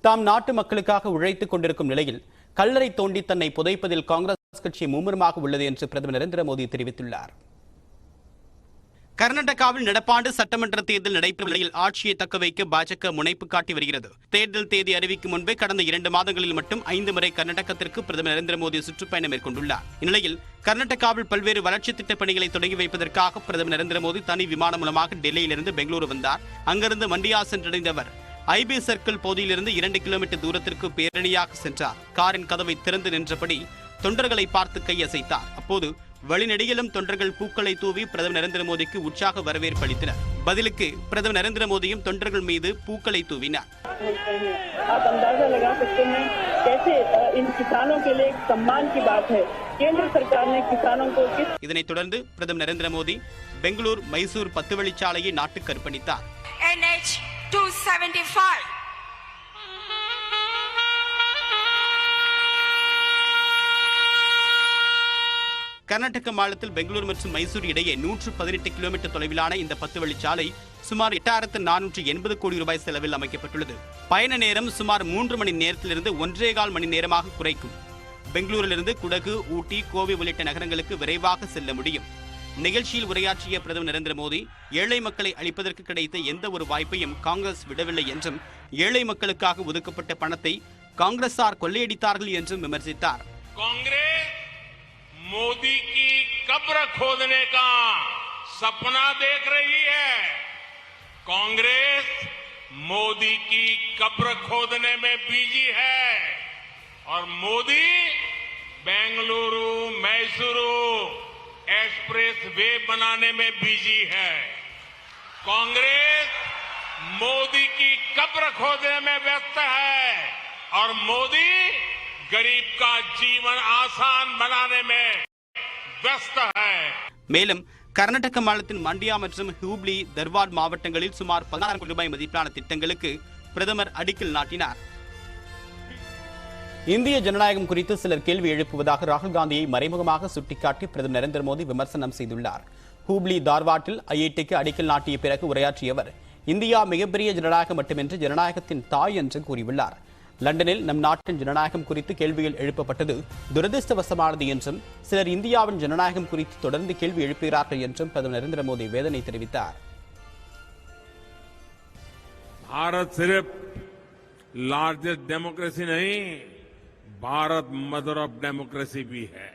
தாம் நாட்டு மக்களுக்காக உழைத்துக் கொண்டிருக்கும் நிலையில் கல்லறை தோண்டி தன்னை புதைப்பதில் காங்கிரஸ் கட்சி மும்முரமாக உள்ளது என்று பிரதமர் நரேந்திர மோடி தெரிவித்துள்ளார். கர்நாடகாவில் நடப்பாண்டு சட்டமன்ற தேர்தல் நடைபெறும் நிலையில் ஆட்சியை தக்க வைக்க பாஜக முனைப்பு காட்டி வருகிறது. தேர்தல் தேதி அறிவிக்கும் முன்பே கடந்த 2 மாதங்களில் மட்டும் 5 முறை கர்நாடகத்திற்கு பிரதமர் நரேந்திர மோடி சுற்றுப்பயணம் மேற்கொண்டுள்ளார். இந்நிலையில் கர்நாடகாவில் பல்வேறு வளர்ச்சி திட்டப் பணிகளை தொடங்கி வைப்பதற்காக பிரதமர் நரேந்திர மோடி தனி விமானம் மூலமாக டெல்லியிலிருந்து பெங்களூரு வந்தார். அங்கிருந்து மண்டியா சென்றடைந்த அவர் ஐபி சர்க்கிள் பகுதியிலிருந்து 2 கிலோமீட்டர் தூரத்திற்கு பேரணியாக சென்றார். காரின் கதவை திறந்து நின்றபடி தொண்டர்களை பார்த்து கையசைத்தார். அப்போது வழிநெடுகிலும் தொண்டர்கள் பூக்களை தூவி பிரதமர் நரேந்திர மோடிக்கு உற்சாக வரவேற்பு அளித்தனர். பதிலுக்கு பிரதமர் நரேந்திர மோடியும் தொண்டர்கள் மீது பூக்களை தூவினார். இதனைத் தொடர்ந்து பிரதமர் நரேந்திர மோடி பெங்களூர் மைசூர் 10 வழிச்சாலையை நாட்டுக்கு அர்ப்பணித்தார். கர்நாடக மாநிலத்தில் பெங்களூரு மற்றும் மைசூர் இடையே 118 கிலோமீட்டர் தொலைவிலான இந்த 10 வழிச்சாலை சுமார் 8480 கோடி ரூபாய் செலவில் அமைக்கப்பட்டுள்ளது. பயண நேரம் சுமார் 3 மணி நேரத்திலிருந்து 1.25 மணி நேரமாக குறைக்கும். பெங்களூரிலிருந்து குடகு, ஊட்டி, கோவை உள்ளிட்ட நகரங்களுக்கு விரைவாக செல்ல முடியும். நிகழ்ச்சியில் உரையாற்றிய பிரதமர் நரேந்திர மோடி ஏழை மக்களை அளிப்பதற்கு கிடைத்த எந்த ஒரு வாய்ப்பையும் காங்கிரஸ் விடவில்லை என்றும் ஏழை மக்களுக்காக ஒதுக்கப்பட்ட பணத்தை காங்கிரசார் கொள்ளையடித்தார்கள் என்றும் விமர்சித்தார். मोदी की कब्र खोदने का सपना देख रही है। कांग्रेस मोदी की कब्र खोदने में बिजी है और मोदी बेंगलुरु मैसूरू एक्सप्रेस वे बनाने में बिजी है। कांग्रेस मोदी की कब्र खोदने में व्यस्त है और मोदी गरीब का जीवन आसान बनाने में व्यस्त है. மேலும் கர்நாடக மாநிலத்தின் மண்டியா மற்றும் ஹூப்ளி, தர்வாட் மாவட்டங்களில் சுமார் 16 கோடி ரூபாய் மதிப்பிலான திட்டங்களுக்கு பிரதமர் அடிக்கல் நாட்டினார். இந்திய ஜனநாயகம் குறித்து சிலர் கேள்வி எழுப்புவதாக ராகுல் காந்தியை மறைமுகமாக சுட்டிக்காட்டி பிரதமர் நரேந்திர மோடி விமர்சனம் செய்துள்ளார். ஹூப்ளி, தார்வாட்டில் ஐஐடிக்கு அடிக்கல் நாட்டிய பிறகு உரையாற்றிய அவர் இந்தியா மிகப்பெரிய ஜனநாயகம் மட்டுமின்றி ஜனநாயகத்தின் தாய் என்று கூறியுள்ளார். லண்டனில் நம் நாட்டின் ஜனநாயகம் குறித்து கேள்விகள் எழுப்பப்பட்டது துரதிருஷ்டவசமானது என்றும் சிலர் இந்தியாவின் ஜனநாயகம் குறித்து தொடர்ந்து கேள்வி எழுப்புகிறார்கள் என்றும் பிரதமர் நரேந்திர மோடி வேதனை தெரிவித்தார். भारत सिर्फ लार्जेस्ट डेमोक्रेसी नहीं, भारत मदर ऑफ डेमोक्रेसी भी है.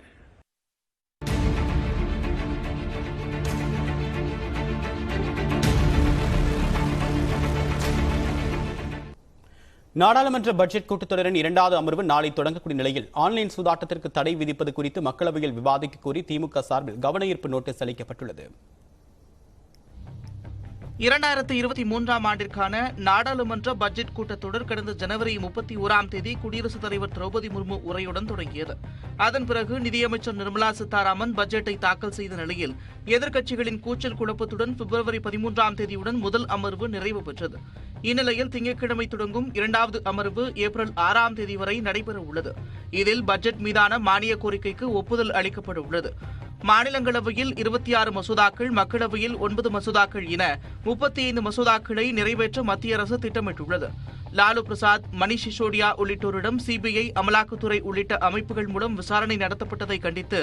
நாடாளுமன்ற பட்ஜெட் கூட்டத்தொடரின் 2வது அமர்வு நாளை தொடங்கக்கூடிய நிலையில் ஆன்லைன் சூதாட்டத்திற்கு தடை விதிப்பது குறித்து மக்களவையில் விவாதிக்க கோரி திமுக சார்பில் கவன ஈர்ப்பு நோட்டீஸ் அளிக்கப்பட்டுள்ளது. 2023ஆம் ஆண்டிற்கான நாடாளுமன்ற பட்ஜெட் கூட்டத்தொடர் கடந்த ஜனவரி 31ஆம் தேதி குடியரசுத் தலைவர் திரௌபதி முர்மு உரையுடன் தொடங்கியது. அதன் பிறகு நிதியமைச்சர் நிர்மலா சீதாராமன் பட்ஜெட்டை தாக்கல் செய்த நிலையில் எதிர்க்கட்சிகளின் கூச்சல் குழப்பத்துடன் பிப்ரவரி 13ஆம் தேதியுடன் முதல் அமர்வு நிறைவு பெற்றது. இந்நிலையில் திங்கட்கிழமை தொடங்கும் 2வது அமர்வு ஏப்ரல் 6ஆம் தேதி வரை நடைபெற உள்ளது. இதில் பட்ஜெட் மீதான மானிய கோரிக்கைக்கு ஒப்புதல் அளிக்கப்பட உள்ளது. மாநிலங்களவையில் 26 மசோதாக்கள், மக்களவையில் 9 மசோதாக்கள் என 35 மசோதாக்களை நிறைவேற்ற மத்திய அரசு திட்டமிட்டுள்ளது. லாலு பிரசாத், மணிஷ் சிசோடியா உள்ளிட்டோரிடம் சிபிஐ, அமலாக்கத்துறை உள்ளிட்ட அமைப்புகள் மூலம் விசாரணை நடத்தப்பட்டதை கண்டித்து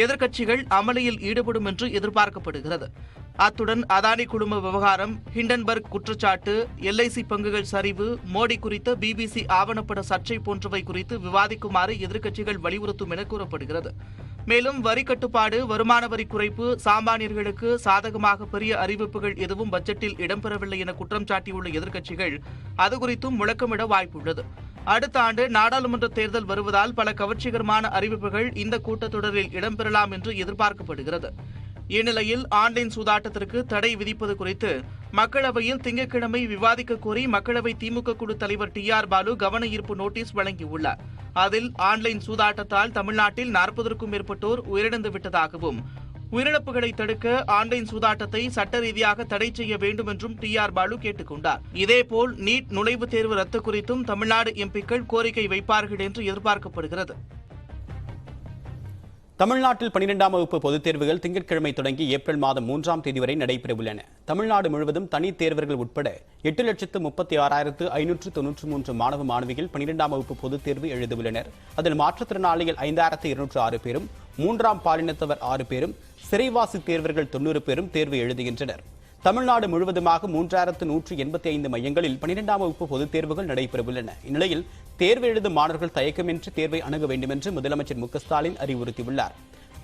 எதிர்க்கட்சிகள் அமளியில் ஈடுபடும் என்று எதிர்பார்க்கப்படுகிறது. அத்துடன் அதானி குழும விவகாரம், ஹிண்டன்பர்க் குற்றச்சாட்டு, எல்ஐசி பங்குகள் சரிவு, மோடி குறித்த பிபிசி ஆவணப்பட சர்ச்சை போன்றவை குறித்து விவாதிக்குமாறு எதிர்க்கட்சிகள் வலியுறுத்தும் என கூறப்படுகிறது. மேலும் வரி கட்டுப்பாடு, வருமான வரி குறைப்பு, சாமானியர்களுக்கு சாதகமாக பெரிய அறிவிப்புகள் எதுவும் பட்ஜெட்டில் இடம்பெறவில்லை என குற்றம் சாட்டியுள்ள எதிர்க்கட்சிகள் அது குறித்தும் முழக்கமிட வாய்ப்புள்ளது. அடுத்த ஆண்டு நாடாளுமன்ற தேர்தல் வருவதால் பல கவர்ச்சிகரமான அறிவிப்புகள் இந்த கூட்டத்தொடரில் இடம்பெறலாம் என்று எதிர்பார்க்கப்படுகிறது. இந்நிலையில் ஆன்லைன் சூதாட்டத்திற்கு தடை விதிப்பது குறித்து மக்களவையில் திங்கட்கிழமை விவாதிக்க கோரி மக்களவை திமுக குழு தலைவர் TR பாலு கவன ஈர்ப்பு நோட்டீஸ் வழங்கியுள்ளார். அதில் ஆன்லைன் சூதாட்டத்தால் தமிழ்நாட்டில் 40க்கும் மேற்பட்டோர் உயிரிழந்து விட்டதாகவும் உயிரிழப்புகளை தடுக்க ஆன்லைன் சூதாட்டத்தை சட்ட ரீதியாக தடை செய்ய வேண்டும் என்றும் TR பாலு கேட்டுக் கொண்டார். இதேபோல் நீட் நுழைவுத் தேர்வு ரத்து குறித்தும் தமிழ்நாடு எம்பிக்கள் கோரிக்கை வைப்பார்கள் என்று எதிர்பார்க்கப்படுகிறது. தமிழ்நாட்டில் 12ஆம் வகுப்பு பொதுத் தேர்வுகள் திங்கட்கிழமை தொடங்கி ஏப்ரல் மாதம் 3ஆம் தேதி வரை நடைபெறவுள்ளன. தமிழ்நாடு முழுவதும் தனி தேர்வர்கள் உட்பட 8,36,593 மாணவ மாணவிகள் 12ஆம் வகுப்பு பொதுத் தேர்வு எழுதவுள்ளனர். அதில் மாற்றுத்திறனாளிகள் 5,206 பேரும், 3ஆம் பாலினத்தவர் 6 பேரும், சிறைவாசி தேர்வர்கள் 90 பேரும் தேர்வு எழுதுகின்றனர். தமிழ்நாடு முழுவதுமாக 3,185 மையங்களில் 12ஆம் வகுப்பு பொதுத் தேர்வுகள் நடைபெறவுள்ளன. இந்நிலையில் தேர்வு எழுதும் மாணவர்கள் தயக்கமின்றி தேர்வை அணுக வேண்டும் என்று முதலமைச்சர் மு க ஸ்டாலின் அறிவுறுத்தியுள்ளார்.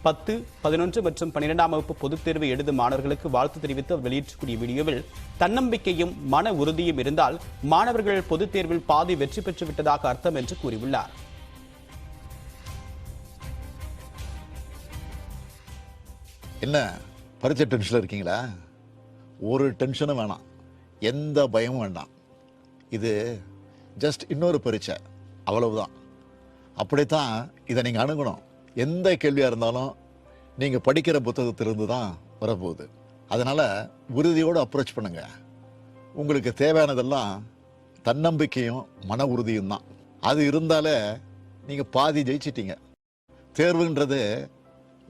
10, 11 மற்றும் 12ஆம் வகுப்பு பொதுத் தேர்வு எழுதும் மாணவர்களுக்கு வாழ்த்து தெரிவித்து வெளியிடக்கூடிய வீடியோவில் தன்னம்பிக்கையும் மன உறுதியும் இருந்தால் மாணவர்கள் பொதுத் தேர்வில் பாதி வெற்றி பெற்றுவிட்டதாக அர்த்தம் என்று கூறியுள்ளார். என்ன பரீட்சை டென்ஷன்ல இருக்கீங்களா? ஒரு டென்ஷனும் வேணாம், எந்த பயமும் வேண்டாம். இது ஜஸ்ட் இன்னொரு பரீட்சை, அவ்வளவுதான். அப்படித்தான் இதை நீங்கள் அணுகணும். எந்த கேள்வியாக இருந்தாலும் நீங்கள் படிக்கிற புத்தகத்திலிருந்து தான் வரப்போகுது. அதனால் உறுதியோடு அப்ரோச் பண்ணுங்க. உங்களுக்கு தேவையானதெல்லாம் தன்னம்பிக்கையும் மன உறுதியும் தான். அது இருந்தாலே நீங்கள் பாதி ஜெயிச்சிட்டீங்க. தேர்வுன்றது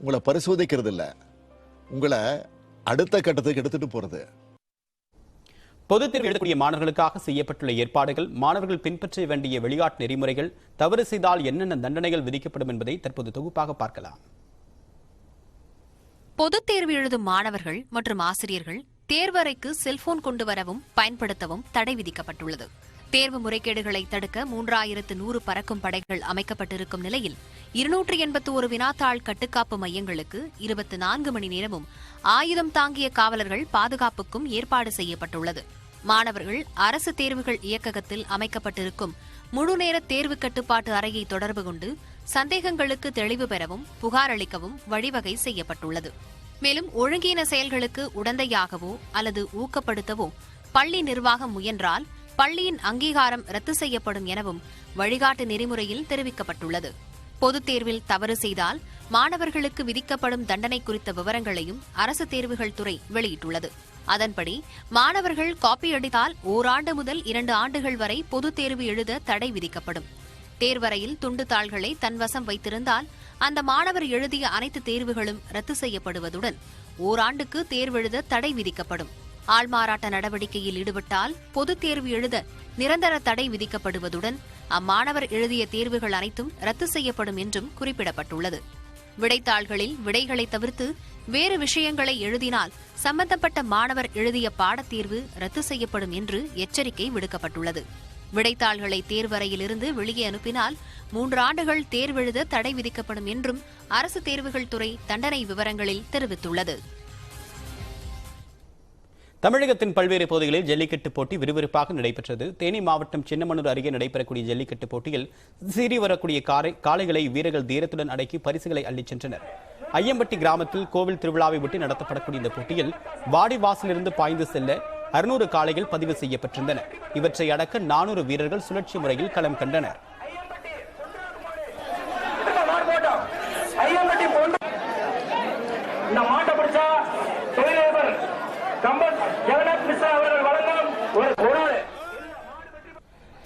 உங்களை பரிசோதிக்கிறது இல்லை, உங்களை அடுத்த கட்டத்துக்கு எடுத்துட்டு போறது. பொதுத் தேர்வு எழுதக்கூடிய மாணவர்களுக்காக செய்யப்பட்டுள்ள ஏற்பாடுகள், மாணவர்கள் பின்பற்ற வேண்டிய வெளிநாட்டு நெறிமுறைகள், தவறு செய்தால் என்னென்ன தண்டனைகள் விதிக்கப்படும் என்பதை தற்போது தொகுப்பாக பார்க்கலாம். பொதுத் தேர்வு எழுதும் மாணவர்கள் மற்றும் ஆசிரியர்கள் தேர்வறைக்கு செல்போன் கொண்டு வரவும் பயன்படுத்தவும் தடை விதிக்கப்பட்டுள்ளது. தேர்வு முறைகேடுகளை தடுக்க 3,100 பறக்கும் படைகள் அமைக்கப்பட்டிருக்கும் நிலையில் 281 வினாத்தாள் கட்டுக்காப்பு மையங்களுக்கு 24 மணி நேரமும் ஆயுதம் தாங்கிய காவலர்கள் பாதுகாப்புக்கும் ஏற்பாடு செய்யப்பட்டுள்ளது. மாணவர்கள் அரசு தேர்வுகள் இயக்ககத்தில் அமைக்கப்பட்டிருக்கும் முழுநேர தேர்வு கட்டுப்பாட்டு அறையை தொடர்பு கொண்டு சந்தேகங்களுக்கு தெளிவு பெறவும் புகார் அளிக்கவும் வழிவகை செய்யப்பட்டுள்ளது. மேலும் ஒழுங்கீன செயல்களுக்கு உடந்தையாகவோ அல்லது ஊக்கப்படுத்தவோ பள்ளி நிர்வாகம் முயன்றால் பள்ளியின் அங்கீகாரம் ரத்து செய்யப்படும் எனவும் வழிகாட்டு நெறிமுறையில் தெரிவிக்கப்பட்டுள்ளது. பொதுத் தேர்வில் தவறு செய்தால் மாணவர்களுக்கு விதிக்கப்படும் தண்டனை குறித்த விவரங்களையும் அரசு தேர்வுகள் துறை வெளியிட்டுள்ளது. அதன்படி மாணவர்கள் காப்பி அடித்தால் ஓராண்டு முதல் 2 ஆண்டுகள் வரை பொதுத் தேர்வு எழுத தடை விதிக்கப்படும். தேர்வறையில் துண்டு தாள்களை தன்வசம் வைத்திருந்தால் அந்த மாணவர் எழுதிய அனைத்து தேர்வுகளும் ரத்து செய்யப்படுவதுடன் ஓராண்டுக்கு தேர்வெழுத தடை விதிக்கப்படும். ஆள்மாறாட்ட நடவடிக்கையில் ஈடுபட்டால் பொதுத் தேர்வு எழுத நிரந்தர தடை விதிக்கப்படுவதுடன் அம்மாணவர் எழுதிய தேர்வுகள் அனைத்தும் ரத்து செய்யப்படும் என்றும் குறிப்பிடப்பட்டுள்ளது. விடைத்தாள்களில் விடைகளை தவிர்த்து வேறு விஷயங்களை எழுதினால் சம்பந்தப்பட்ட மாணவர் எழுதிய பாடத்தேர்வு ரத்து செய்யப்படும் என்று எச்சரிக்கை விடுக்கப்பட்டுள்ளது. விடைத்தாள்களை தேர்வறையிலிருந்து வெளியே அனுப்பினால் 3 ஆண்டுகள் தேர்வெழுத தடை விதிக்கப்படும் என்றும் அரசு தேர்வுகள் துறை தண்டனை விவரங்களில் தெரிவித்துள்ளது. தமிழகத்தின் பல்வேறு பகுதிகளில் ஜல்லிக்கட்டு போட்டி விறுவிறுப்பாக நடைபெற்றது. தேனி மாவட்டம் சின்னமனூர் அருகே நடைபெறக்கூடிய ஜல்லிக்கட்டு போட்டியில் சீறி வரக்கூடிய காளைகளை வீரர்கள் தீரத்துடன் அடக்கி பரிசுகளை அள்ளிச் சென்றனர். ஐயம்பட்டி கிராமத்தில் கோவில் திருவிழாவை ஒட்டி நடத்தப்படக்கூடிய இந்த போட்டியில் வாடிவாசலிருந்து பாய்ந்து செல்ல 600 காளைகள் பதிவு செய்யப்பட்டிருந்தன. இவற்றை அடக்க 400 வீரர்கள் சுழற்சி முறையில் களம் கண்டனர்.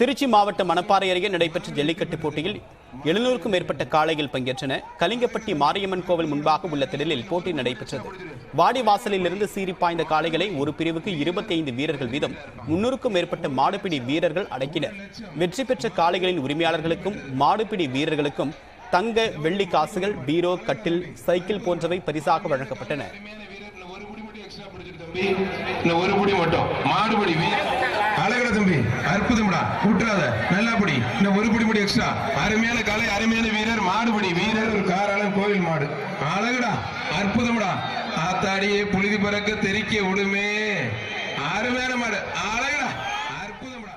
திருச்சி மாவட்டம் மணப்பாறை அருகே நடைபெற்ற ஜல்லிக்கட்டு போட்டியில் 700க்கும் மேற்பட்ட காளைகள் பங்கேற்றன. கலிங்கப்பட்டி மாரியம்மன் கோவில் முன்பாக உள்ள திடலில் போட்டி நடைபெற்றது. வாடிவாசலில் இருந்து சீறி பாய்ந்த காளைகளை ஒரு பிரிவுக்கு 25 வீரர்கள் வீதம் 300க்கும் மேற்பட்ட மாடுபிடி வீரர்கள் அடக்கினர். வெற்றி பெற்ற காளைகளின் உரிமையாளர்களுக்கும் மாடுபிடி வீரர்களுக்கும் தங்க, வெள்ளி காசுகள், பீரோ, கட்டில், சைக்கிள் போன்றவை பரிசாக வழங்கப்பட்டன. ஒரு புடி மட்டும் மாடுபடி அழகட தம்பி, அற்புதம்டா, விட்டுறாத, நல்லா படி. இன்னும் ஒரு புடி எக்ஸ்ட்ரா. அருமையான காலை, அருமையான வீரர், மாடுபடி வீரர், ஒரு காராளம், கோவில் மாடு. அழகுடா, அற்புதம்டா. ஆத்தாடியே புழுதி பறக்க தெரிக்க விடுமே. அருமையான மாடு, அழகுடா, அற்புதம்டா.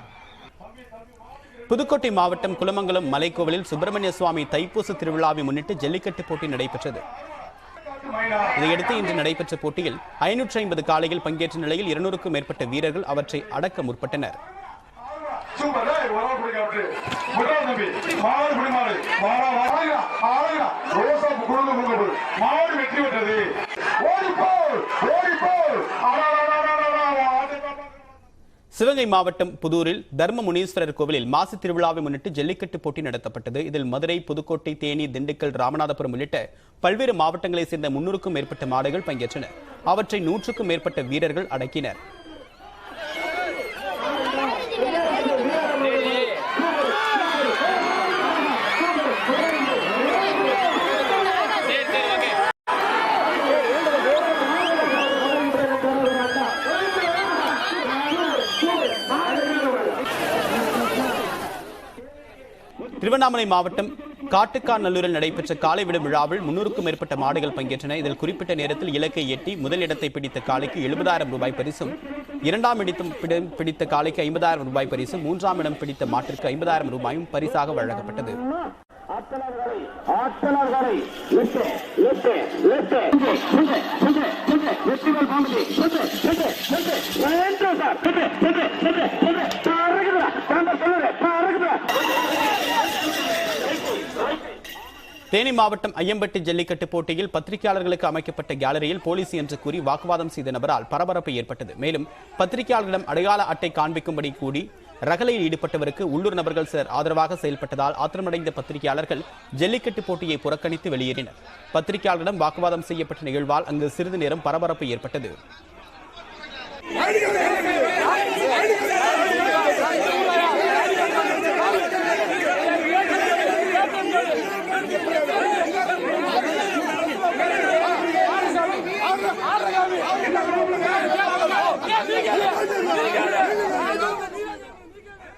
புதுக்கோட்டை மாவட்டம் குலமங்கலம் மலைக்கோவிலில் சுப்பிரமணிய சுவாமி தைப்பூச திருவிழாவை முன்னிட்டு ஜல்லிக்கட்டு போட்டி நடைபெற்றது. இதையடுத்து இன்று நடைபெற்ற போட்டியில் 550 காளைகள் பங்கேற்ற நிலையில் 200க்கும் மேற்பட்ட வீரர்கள் அவற்றை அடக்க முற்பட்டனர். சிவகங்கை மாவட்டம் புதூரில் தர்ம முனீஸ்வரர் கோவிலில் மாசி திருவிழாவை முன்னிட்டு ஜல்லிக்கட்டு போட்டி நடத்தப்பட்டது. இதில் மதுரை, புதுக்கோட்டை, தேனி, திண்டுக்கல், ராமநாதபுரம் உள்ளிட்ட பல்வேறு மாவட்டங்களைச் சேர்ந்த 300க்கும் மேற்பட்ட மாடுகள் பங்கேற்றன. அவற்றை 100க்கும் மேற்பட்ட வீரர்கள் அடக்கினர். திருவண்ணாமலை மாவட்டம் காட்டுக்காநல்லூரில் நடைபெற்ற காளை விடும் விழாவில் 300க்கும் மேற்பட்ட மாடுகள் பங்கேற்றன. இதில் குறிப்பிட்ட நேரத்தில் இலக்கை எட்டி முதல் இடத்தை பிடித்த காளைக்கு 70,000 ரூபாய் பரிசும், 2ஆம் இடம் பிடித்த காளைக்கு 50,000 ரூபாய் பரிசும், 3ஆம் இடம் பிடித்த மாட்டிற்கு 50,000 ரூபாயும் பரிசாக வழங்கப்பட்டது. தேனி மாவட்டம் ஐயம்பட்டி ஜல்லிக்கட்டு போட்டியில் பத்திரிகையாளர்களுக்கு அமைக்கப்பட்ட கேலரியில் போலீஸ் என்று கூறி வாக்குவாதம் செய்த நபரால் பரபரப்பு ஏற்பட்டது. மேலும் பத்திரிகையாளர்களிடம் அடையாள அட்டை காண்பிக்கும்படி கூடி ரகளையில் ஈடுபட்டவருக்கு உள்ளூர் நபர்கள் சிலர் ஆதரவாக செயல்பட்டதால் ஆத்திரமடைந்த பத்திரிகையாளர்கள் ஜல்லிக்கட்டு போட்டியை புறக்கணித்து வெளியேறினர். பத்திரிகையாளர்களிடம் வாக்குவாதம் செய்யப்பட்ட நிகழ்வால் அங்கு சிறிது நேரம் பரபரப்பு ஏற்பட்டது.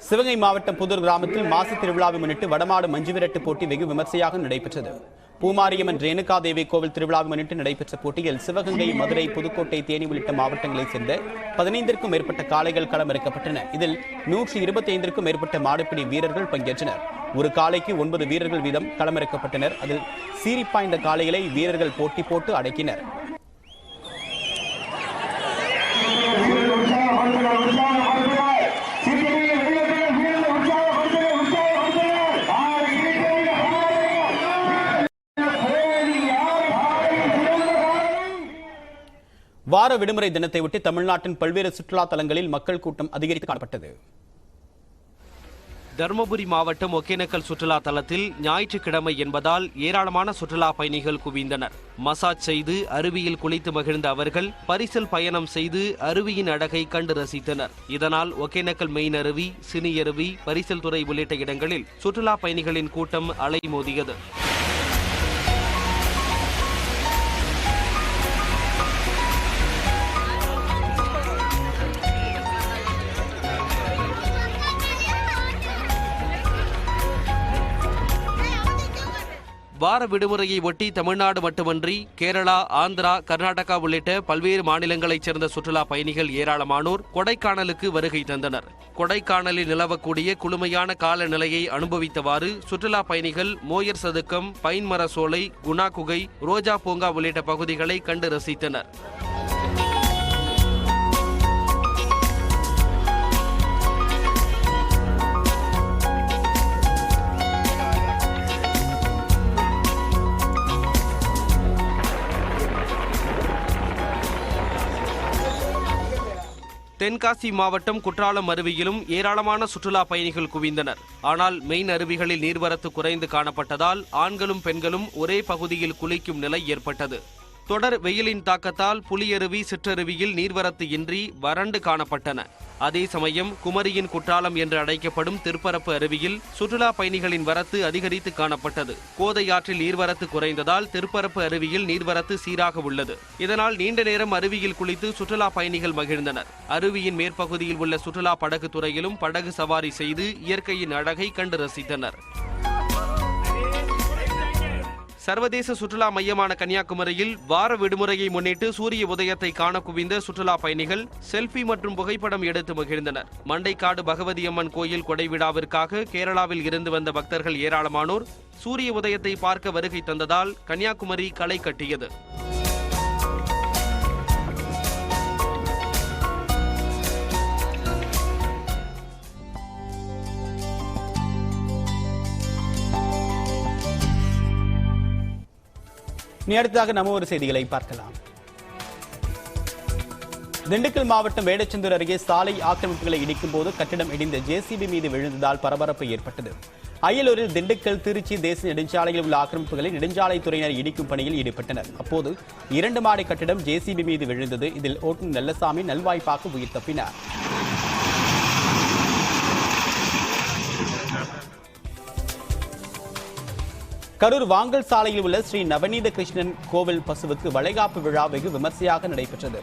சிவகங்கை மாவட்டம் புதூர் கிராமத்தில் மாசி திருவிழாவை முன்னிட்டு வடமாடு மஞ்சு விரட்டு போட்டி வெகு விமர்சையாக நடைபெற்றது. பூமாரியம்மன் ரேணுகா தேவி கோவில் திருவிழாவை முன்னிட்டு நடைபெற்ற போட்டியில் சிவகங்கை, மதுரை, புதுக்கோட்டை, தேனி உள்ளிட்ட மாவட்டங்களைச் சேர்ந்த 15க்கும் மேற்பட்ட காளைகள் களமிறக்கப்பட்டன. இதில் 125க்கும் மேற்பட்ட மாடுபிடி வீரர்கள் பங்கேற்றனர். ஒரு காளைக்கு 9 வீரர்கள் வீதம் களமிறக்கப்பட்டனர். அதில் சீறிப்பாய்ந்த காளைகளை வீரர்கள் போட்டி போட்டு அடக்கினர். வார விடுமுறை தினத்தையொட்டி தமிழ்நாட்டின் பல்வேறு சுற்றுலா தலங்களில் மக்கள் கூட்டம் அதிகரித்து காணப்பட்டது. தருமபுரி மாவட்டம் ஒகேனக்கல் சுற்றுலா தலத்தில் ஞாயிற்றுக்கிழமை என்பதால் ஏராளமான சுற்றுலா பயணிகள் குவிந்தனர். மசாஜ் செய்து அருவியில் குளித்து மகிழ்ந்த அவர்கள் பரிசல் பயணம் செய்து அருவியின் அழகை கண்டு ரசித்தனர். இதனால் ஒகேனக்கல் மெயின் அருவி, சினி அருவி, பரிசல் துறை உள்ளிட்ட இடங்களில் சுற்றுலா பயணிகளின் கூட்டம் அலைமோதியது. வார விடுமுறையை ஒட்டி தமிழ்நாடு மட்டுமன்றி கேரளா, ஆந்திரா, கர்நாடகா உள்ளிட்ட பல்வேறு மாநிலங்களைச் சேர்ந்த சுற்றுலா பயணிகள் ஏராளமானோர் கொடைக்கானலுக்கு வருகை தந்தனர். கொடைக்கானலில் நிலவக்கூடிய குளுமையான காலநிலையை அனுபவித்தவாறு சுற்றுலா பயணிகள் மோயர் சதுக்கம், பைன் மர சோலை, குணா குகை, ரோஜா பூங்கா உள்ளிட்ட பகுதிகளை கண்டு ரசித்தனர். தென்காசி மாவட்டம் குற்றாலம் அருவியிலும் ஏராளமான சுற்றுலா பயணிகள் குவிந்தனர். ஆனால் மெயின் அருவிகளில் நீர்வரத்து குறைந்து காணப்பட்டதால் ஆண்களும் பெண்களும் ஒரே பகுதியில் குளிக்கும் நிலை ஏற்பட்டது. தொடர் வெயிலின் தாக்கத்தால் புலியருவி, சிற்றருவியில் நீர்வரத்து இன்றி வறண்டு காணப்பட்டன. அதே சமயம் குமரியின் குற்றாலம் என்று அழைக்கப்படும் திருப்பரப்பு அருவியில் சுற்றுலா பயணிகளின் வரத்து அதிகரித்து காணப்பட்டது. கோதை ஆற்றில் நீர்வரத்து குறைந்ததால் திருப்பரப்பு அருவியில் நீர்வரத்து சீராக உள்ளது. இதனால் நீண்ட நேரம் அருவியில் குளித்து சுற்றுலா பயணிகள் மகிழ்ந்தனர். அருவியின் மேற்பகுதியில் உள்ள சுற்றுலா படகு துறையிலும் படகு சவாரி செய்து இயற்கையின் அழகை கண்டு ரசித்தனர். சர்வதேச சுற்றுலா மையமான கன்னியாகுமரியில் வார விடுமுறையை முன்னிட்டு சூரிய உதயத்தை காண குவிந்த சுற்றுலா பயணிகள் செல்ஃபி மற்றும் புகைப்படம் எடுத்து மகிழ்ந்தனர். மண்டைக்காடு பகவதி அம்மன் கோயில் கொடை விழாவிற்காக கேரளாவில் இருந்து வந்த பக்தர்கள் ஏராளமானோர் சூரிய உதயத்தை பார்க்க வருகை தந்ததால் கன்னியாகுமரி களை கட்டியது. இனி அடுத்ததாக நம்ம ஒரு செய்திகளை பார்க்கலாம். திண்டுக்கல் மாவட்டம் வேடச்சந்தூர் அருகே சாலை ஆக்கிரமிப்புகளை இடிக்கும் போது கட்டிடம் இடிந்து ஜேசிபி மீது விழுந்ததால் பரபரப்பு ஏற்பட்டது. அயலூரில் திண்டுக்கல் திருச்சி தேசிய நெடுஞ்சாலையில் உள்ள ஆக்கிரமிப்புகளை நெடுஞ்சாலைத்துறையினர் இடிக்கும் பணியில் ஈடுபட்டனர். அப்போது 2 மாடி கட்டிடம் ஜேசிபி மீது விழுந்தது. இதில் ஓட்டுநர் நல்லசாமி நல்வாய்ப்பாக உயிர் தப்பினார். கரூர் வாங்கல் சாலையில் உள்ள ஸ்ரீ நவநீத கிருஷ்ணன் கோவில் பசுவுக்கு வளைகாப்பு விழா வெகு விமர்சையாக நடைபெற்றது.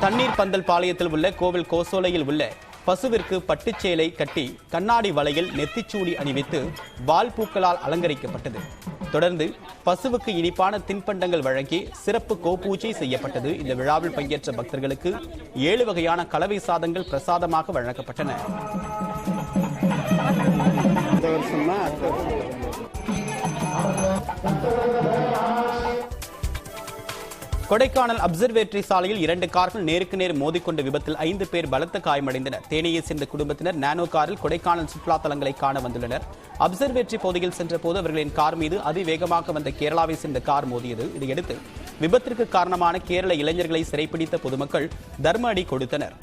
தண்ணீர் பந்தல் பாளையத்தில் உள்ள கோவில் கோசோலையில் உள்ள பசுவிற்கு பட்டுச்சேலை கட்டி கண்ணாடி வலையில் நெத்திச்சூடி அணிவித்து வால் பூக்களால் அலங்கரிக்கப்பட்டது. தொடர்ந்து பசுவுக்கு இனிப்பான தின்பண்டங்கள் வழங்கி சிறப்பு கோபூஜை செய்யப்பட்டது. இந்த விழாவில் பங்கேற்ற பக்தர்களுக்கு 7 வகையான கலவை சாதங்கள் பிரசாதமாக வழங்கப்பட்டன. கொடைக்கானல் அப்சர்வேட்டரி சாலையில் 2 கார்கள் நேருக்கு நேர் மோதிக்கொண்ட விபத்தில் 5 பேர் பலத்த காயமடைந்தனர். தேனியை சேர்ந்த குடும்பத்தினர் நானோ காரில் கொடைக்கானல் சுற்றுலா தலங்களை காண வந்துள்ளனர். அப்சர்வேட்டரி பகுதியில் சென்ற போது அவர்களின் கார் மீது அதிவேகமாக வந்த கேரளாவை சேர்ந்த கார் மோதியது. இதையடுத்து விபத்திற்கு காரணமான கேரள இளைஞர்களை சிறைப்பிடித்த பொதுமக்கள் தர்ம அடி கொடுத்தனர்.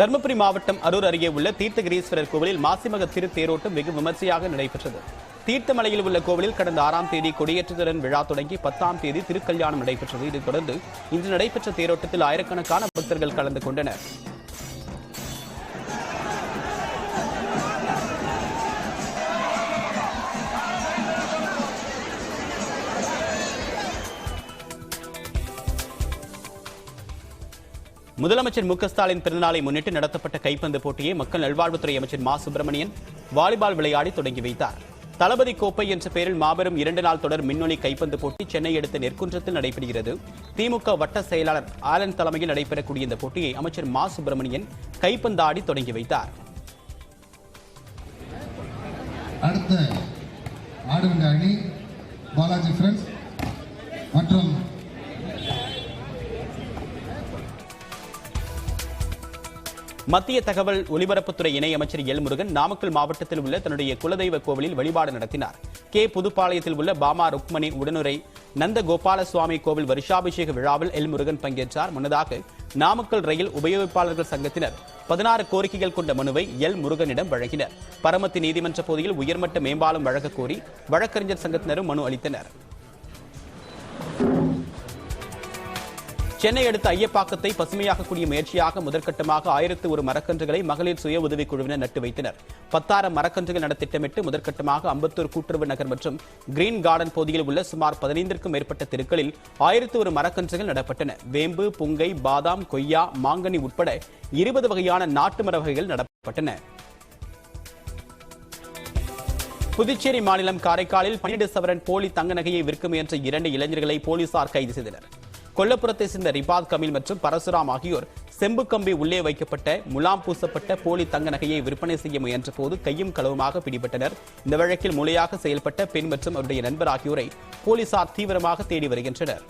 தருமபுரி மாவட்டம் அரூர் அருகே உள்ள தீர்த்தகிரீஸ்வரர் கோவிலில் மாசிமக திருத்தேரோட்டம் வெகு விமர்சையாக நடைபெற்றது. தீர்த்தமலையில் உள்ள கோவிலில் கடந்த 6ஆம் தேதி கொடியேற்றுதல் விழா தொடங்கி 10ஆம் தேதி திருக்கல்யாணம் நடைபெற்றது. இதைத் தொடர்ந்து இன்று நடைபெற்ற தேரோட்டத்தில் ஆயிரக்கணக்கான பக்தர்கள் கலந்து கொண்டனர். முதலமைச்சர் மு க ஸ்டாலின் பிறந்தநாளை முன்னிட்டு நடத்தப்பட்ட கைப்பந்து போட்டியை மக்கள் நல்வாழ்வுத்துறை அமைச்சர் மா சுப்பிரமணியன் வாலிபால் விளையாடி தொடங்கி வைத்தார். தளபதி கோப்பை என்ற பெயரில் மாபெரும் 2 நாள் தொடர் மின்னொலி கைப்பந்து போட்டி சென்னை அடுத்த நெற்குன்றத்தில் நடைபெறுகிறது. திமுக வட்ட செயலாளர் ஆலன் தலைமையில் நடைபெறக்கூடிய இந்த போட்டியை அமைச்சர் மா சுப்பிரமணியன் கைப்பந்தாடி தொடங்கி வைத்தார். அடுத்த ஆடுகின்ற அணி பாலாஜி ஃப்ரெண்ட்ஸ் மற்றும் மத்திய தகவல் ஒலிபரப்புத்துறை இணை அமைச்சர் எல் முருகன் நாமக்கல் மாவட்டத்தில் உள்ள தன்னுடைய குலதெய்வ கோவிலில் வழிபாடு நடத்தினார். கே புதுப்பாளையத்தில் உள்ள பாமா ருக்மணி உடனுரை நந்த கோபால சுவாமி கோவில் வருஷாபிஷேக விழாவில் எல் முருகன் பங்கேற்றார். முன்னதாக நாமக்கல் ரயில் உபயோகிப்பாளர்கள் சங்கத்தினர் 16 கோரிக்கைகள் கொண்ட மனுவை எல் முருகனிடம் வழங்கினர். பரமத்தி நீதிமன்ற பகுதியில் உயர்மட்ட மேம்பாலம் வழங்க கோரி வழக்கறிஞர் சங்கத்தினரும் மனு அளித்தனர். சென்னை அடுத்த ஐயப்பாக்கத்தை பசுமையாக்கக்கூடிய முயற்சியாக முதற்கட்டமாக 1001 மரக்கன்றுகளை மகளிர் சுய உதவிக் குழுவினர் நட்டு வைத்தனர். 10,000 மரக்கன்றுகள் நட திட்டமிட்டு முதற்கட்டமாக அம்பத்தூர் கூட்டுறவு நகர் மற்றும் கிரீன் கார்டன் பகுதியில் உள்ள சுமார் 15க்கும் மேற்பட்ட தெருக்களில் 1001 மரக்கன்றுகள் நடப்பட்டன. வேம்பு, புங்கை, பாதாம், கொய்யா, மாங்கனி உட்பட 20 வகையான நாட்டு மர வகைகள் நடப்பட்டன. புதுச்சேரி மாநிலம் காரைக்காலில் 12 சவரன் போலி தங்க நகையை விற்க முயன்ற 2 இளைஞர்களை போலீசார் கைது செய்தனர். கொல்லப்புறத்தை சேர்ந்த ரிபாத் கமில் மற்றும் பரசுராம் ஆகியோர் செம்பு கம்பி உள்ளே வைக்கப்பட்ட முலாம் பூசப்பட்ட போலி தங்க நகையை விற்பனை செய்ய முயன்ற போது கையும் களவுமாக பிடிபட்டனர். இந்த வழக்கில் மூளையாக செயல்பட்ட பெண் மற்றும் அவருடைய நண்பர் ஆகியோரை போலீசார் தீவிரமாக தேடி வருகின்றனர்.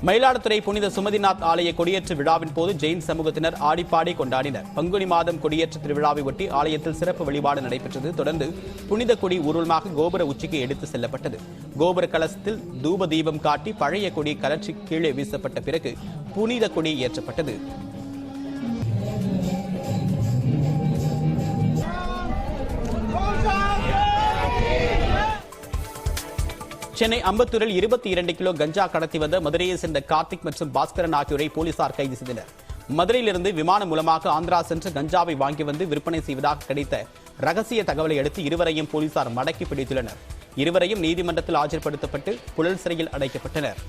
மயிலாடுதுறை புனித சுமதிநாத் ஆலய கொடியேற்று விழாவின் போது ஜெயின் சமூகத்தினர் ஆடிப்பாடி கொண்டாடினர். பங்குனி மாதம் கொடியேற்று திருவிழாவை ஒட்டி ஆலயத்தில் சிறப்பு வழிபாடு நடைபெற்றது. தொடர்ந்து புனித கொடி ஊர்வலமாக கோபுர உச்சிக்கு எடுத்து செல்லப்பட்டது. கோபுர கலசத்தில் தூப தீபம் காட்டி பழைய கொடி கலற்றி கீழே வீசப்பட்ட பிறகு புனித கொடி ஏற்றப்பட்டது. சென்னை அம்பத்தூரில் 22 கிலோ கஞ்சா கடத்தி வந்த மதுரையை சேர்ந்த கார்த்திக் மற்றும் பாஸ்கரன் ஆகியோரை போலீசார் கைது செய்தனர். மதுரையிலிருந்து விமானம் மூலமாக ஆந்திரா சென்று கஞ்சாவை வாங்கி வந்து விற்பனை செய்வதாக கிடைத்த ரகசிய தகவலை அடுத்து இருவரையும் போலீசார் மடக்கி பிடித்துள்ளனர். இருவரையும் நீதிமன்றத்தில் ஆஜர்படுத்தப்பட்டு புழல் சிறையில் அடைக்கப்பட்டனர்.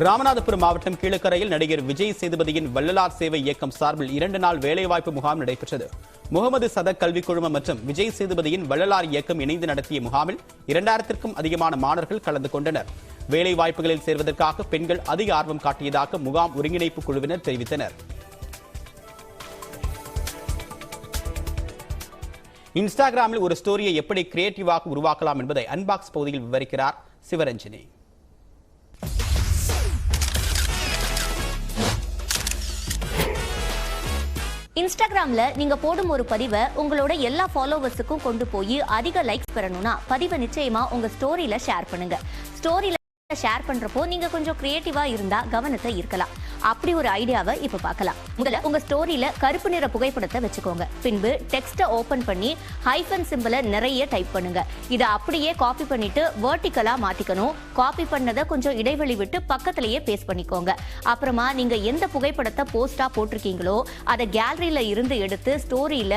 ராமநாதபுரம் மாவட்டம் கீழக்கரையில் நடிகர் விஜய் சேதுபதியின் வள்ளலார் சேவை இயக்கம் சார்பில் 2 நாள் வேலைவாய்ப்பு முகாம் நடைபெற்றது. முகமது சதக் கல்விக் குழுமம் மற்றும் விஜய் சேதுபதியின் வள்ளலார் இயக்கம் இணைந்து நடத்திய முகாமில் 2000க்கும் அதிகமான மாணவர்கள் கலந்து கொண்டனர். வேலை வாய்ப்புகளில் சேர்வதற்காக பெண்கள் அதிக ஆர்வம் காட்டியதாக முகாம் ஒருங்கிணைப்பு குழுவினர் தெரிவித்தனர். இன்ஸ்டாகிராமில் ஒரு ஸ்டோரியை எப்படி கிரியேட்டிவாக உருவாக்கலாம் என்பதை அன்பாக்ஸ் பகுதியில் விவரிக்கிறார் சிவரஞ்சனி. இன்ஸ்டாகிராம்ல நீங்க போடும் ஒரு பதிவை உங்களோட எல்லா ஃபாலோவர்ஸுக்கும் கொண்டு போய் அதிக லைக்ஸ் பெறணும்னா பதிவை நிச்சயமா உங்க ஸ்டோரியில ஷேர் பண்ணுங்க. ஸ்டோரியில ஷேர் பண்றப்போ நீங்க கொஞ்சம் கிரியேட்டிவா இருந்தா கவனத்தை ஈர்க்கலாம். அப்படி ஒரு ஐடியாவை இப்ப பார்க்கலாம். முதல்ல உங்க ஸ்டோரியில கருப்பு நிற புகைப்படத்தை வச்சுக்கோங்க. பின்பு டெக்ஸ்ட ஓபன் பண்ணி ஹைஃபன் சிம்பலை நிறைய டைப் பண்ணுங்க. இதை அப்படியே காப்பி பண்ணிட்டு வெர்டிகலா மாத்திக்கணும். காப்பி பண்ணதை கொஞ்சம் இடைவெளி விட்டு பக்கத்திலேயே பேஸ்ட் பண்ணிக்கோங்க. அப்புறமா நீங்க எந்த புகைப்படத்தை போஸ்டா போட்டிருக்கீங்களோ அதை கேலரியில இருந்து எடுத்து ஸ்டோரியில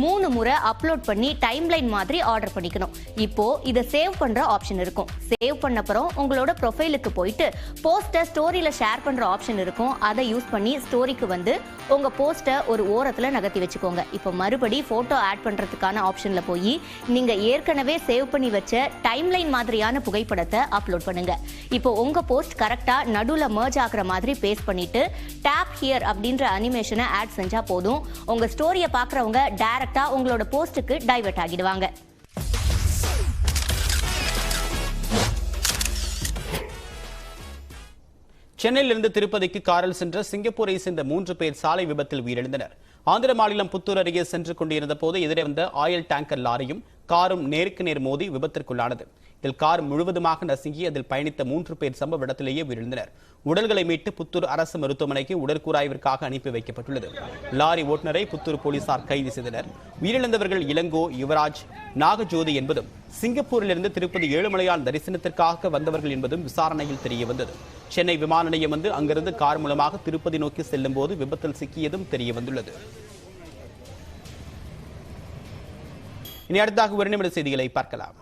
3 முறை அப்லோட் பண்ணி டைம்லைன் மாதிரி ஆர்டர் பண்ணிக்கணும். இப்போ இதை சேவ் பண்ற ஆப்ஷன் இருக்கும். சேவ் பண்ண அப்புறம் உங்களோட ப்ரொஃபைலுக்கு போயிட்டு போஸ்டர் ஸ்டோரியில ஷேர் பண்ற ஆப்ஷன் இருக்கும். அதை யூஸ் பண்ணி ஸ்டோரிக்கு வந்து உங்க போஸ்டை ஒரு ஓரத்துல நகர்த்தி வச்சுக்கோங்க. இப்போ மறுபடி போட்டோ ஆட் பண்றதுக்கான ஆப்ஷன்ல போய் நீங்க ஏற்கனவே சேவ் பண்ணி வச்ச டைம்லைன் மாதிரியான புகைப்படத்தை அப்லோட் பண்ணுங்க. இப்போ உங்க போஸ்ட் கரெக்டா நடுவுல மர்ஜ் ஆகுற மாதிரி பேஸ்ட் பண்ணிட்டு டேப் ஹியர் அப்படின்ற அனிமேஷனை ஆட் செஞ்சா போதும். உங்க ஸ்டோரியை பார்க்கறவங்க டைரக்டா உங்களோட போஸ்டுக்கு டைவர்ட் ஆகிடுவாங்க. சென்னையிலிருந்து திருப்பதிக்கு காரில் சென்ற சிங்கப்பூரை சேர்ந்த 3 பேர் சாலை விபத்தில் உயிரிழந்தனர். ஆந்திர மாநிலம் புத்தூர் அருகே சென்று கொண்டிருந்த போது எதிரே வந்த ஆயில் டேங்கர் லாரியும் காரும் நேருக்கு நேர் மோதி விபத்திற்குள்ளானது. இதில் கார் முழுவதுமாக நசுங்கி அதில் பயணித்த 3 பேர் சம்பவ இடத்திலேயே உயிரிழந்தனர். உடல்களை மீட்டு புத்தூர் அரசு மருத்துவமனைக்கு உடற்கூராய்விற்காக அனுப்பி வைக்கப்பட்டுள்ளது. லாரி ஓட்டுநரை புத்தூர் போலீசார் கைது செய்தனர். உயிரிழந்தவர்கள் இளங்கோ, யுவராஜ், நாகஜோதி என்பதும் சிங்கப்பூரிலிருந்து திருப்பதி ஏழுமலையான் தரிசனத்திற்காக வந்தவர்கள் என்பதும் விசாரணையில் தெரிய வந்தது. சென்னை விமான நிலையம் வந்து அங்கிருந்து கார் மூலமாக திருப்பதி நோக்கி செல்லும் போது விபத்தில் சிக்கியதும் தெரிய வந்துள்ளது. இனி அடுத்தாக ஒரு நிமிட செய்திகளை பார்க்கலாம்.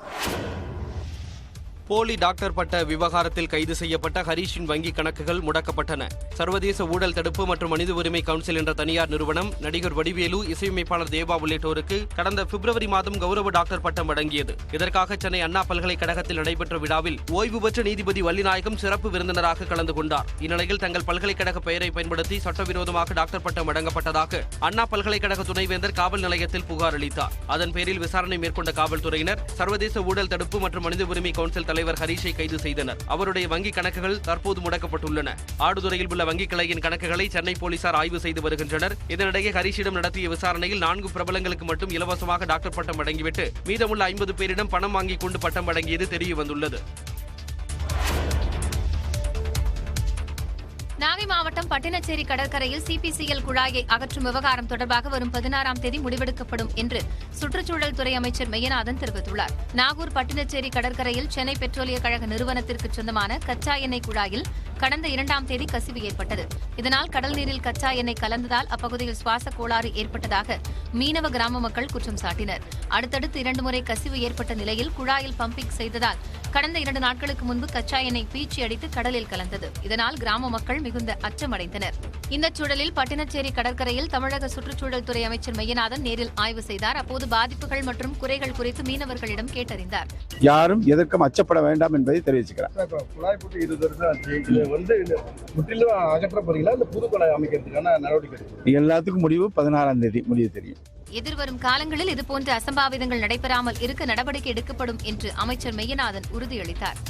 போலி டாக்டர் பட்ட விவகாரத்தில் கைது செய்யப்பட்ட ஹரீஷின் வங்கி கணக்குகள் முடக்கப்பட்டன. சர்வதேச ஊழல் தடுப்பு மற்றும் மனித உரிமை கவுன்சில் என்ற தனியார் நிறுவனம் நடிகர் வடிவேலு, இசையமைப்பாளர் தேவா உள்ளிட்டோருக்கு கடந்த பிப்ரவரி மாதம் கௌரவ டாக்டர் பட்டம் வழங்கியது. இதற்காக சென்னை அண்ணா பல்கலைக்கழகத்தில் நடைபெற்ற விழாவில் ஓய்வு பெற்ற நீதிபதி வள்ளிநாயகம் சிறப்பு விருந்தினராக கலந்து கொண்டார். இந்நிலையில் தங்கள் பல்கலைக்கழக பெயரை பயன்படுத்தி சட்டவிரோதமாக டாக்டர் பட்டம் வழங்கப்பட்டதாக அண்ணா பல்கலைக்கழக துணைவேந்தர் காவல் நிலையத்தில் புகார் அளித்தார். அதன் பேரில் விசாரணை மேற்கொண்ட காவல்துறையினர் சர்வதேச ஊழல் தடுப்பு மற்றும் மனித உரிமை கவுன்சில் தலைவர் ஹரீஷை கைது செய்தனர். அவருடைய வங்கி கணக்குகள் தற்போது முடக்கப்பட்டுள்ளன. ஆடுதுறையில் உள்ள வங்கி கிளையின் கணக்குகளை சென்னை போலீசார் ஆய்வு செய்து வருகின்றனர். இதனிடையே ஹரீஷிடம் நடத்திய விசாரணையில் 4 பிரபலங்களுக்கு மட்டும் இலவசமாக டாக்டர் பட்டம் வழங்கிவிட்டு மீதமுள்ள 50 பேரிடம் பணம் வாங்கிக் கொண்டு பட்டம் வழங்கியது தெரிய வந்துள்ளது. நாகை மாவட்டம் பட்டினச்சேரி கடற்கரையில் சிபிசிஎல் குழாயை அகற்றும் விவகாரம் தொடர்பாக வரும் 16ஆம் தேதி முடிவெடுக்கப்படும் என்று சுற்றுச்சூழல் துறை அமைச்சர் மெய்யநாதன் தெரிவித்துள்ளார். நாகூர் பட்டினச்சேரி கடற்கரையில் சென்னை பெட்ரோலிய கழக நிறுவனத்திற்கு சொந்தமான கச்சா எண்ணெய் குழாயில் கடந்த 2ஆம் தேதி கசிவு ஏற்பட்டது. இதனால் கடல் நீரில் கச்சா எண்ணெய் கலந்ததால் அப்பகுதியில் சுவாச கோளாறு ஏற்பட்டதாக மீனவ கிராம மக்கள் குற்றம் சாட்டினர். அடுத்தடுத்து 2 முறை கசிவு ஏற்பட்ட நிலையில் குழாயில் பம்பிங் செய்ததால் கடந்த 2 நாட்களுக்கு முன்பு கச்சா எண்ணெய் பீச்சி அடித்து கடலில் கலந்தது. இதனால் கிராம மக்கள் மிகுந்த அச்சமடைந்தனர். இந்த சூழலில் பட்டினச்சேரி கடற்கரையில் தமிழக சுற்றுச்சூழல் துறை அமைச்சர் மெய்யநாதன் நேரில் ஆய்வு செய்தார். அப்போது பாதிப்புகள் மற்றும் குறைகள் குறித்து மீனவர்களிடம் கேட்டறிந்தார். யாரும் எதற்கும் அச்சப்பட வேண்டாம் என்பதை தெரிவிச்சுக்கிறார். முற்றிலும் அகற்ற போறீங்களா இல்ல புது குழாய் அமைக்கிறதுக்கான நடவடிக்கை எல்லாத்துக்கும் முடிவு 16ஆம் தேதி முடிவு தெரியும். எதிர்வரும் காலங்களில் இதுபோன்ற அசம்பாவிதங்கள் நடைபெறாமல் இருக்க நடவடிக்கை எடுக்கப்படும் என்று அமைச்சர் மெய்யநாதன் உறுதியளித்தார்.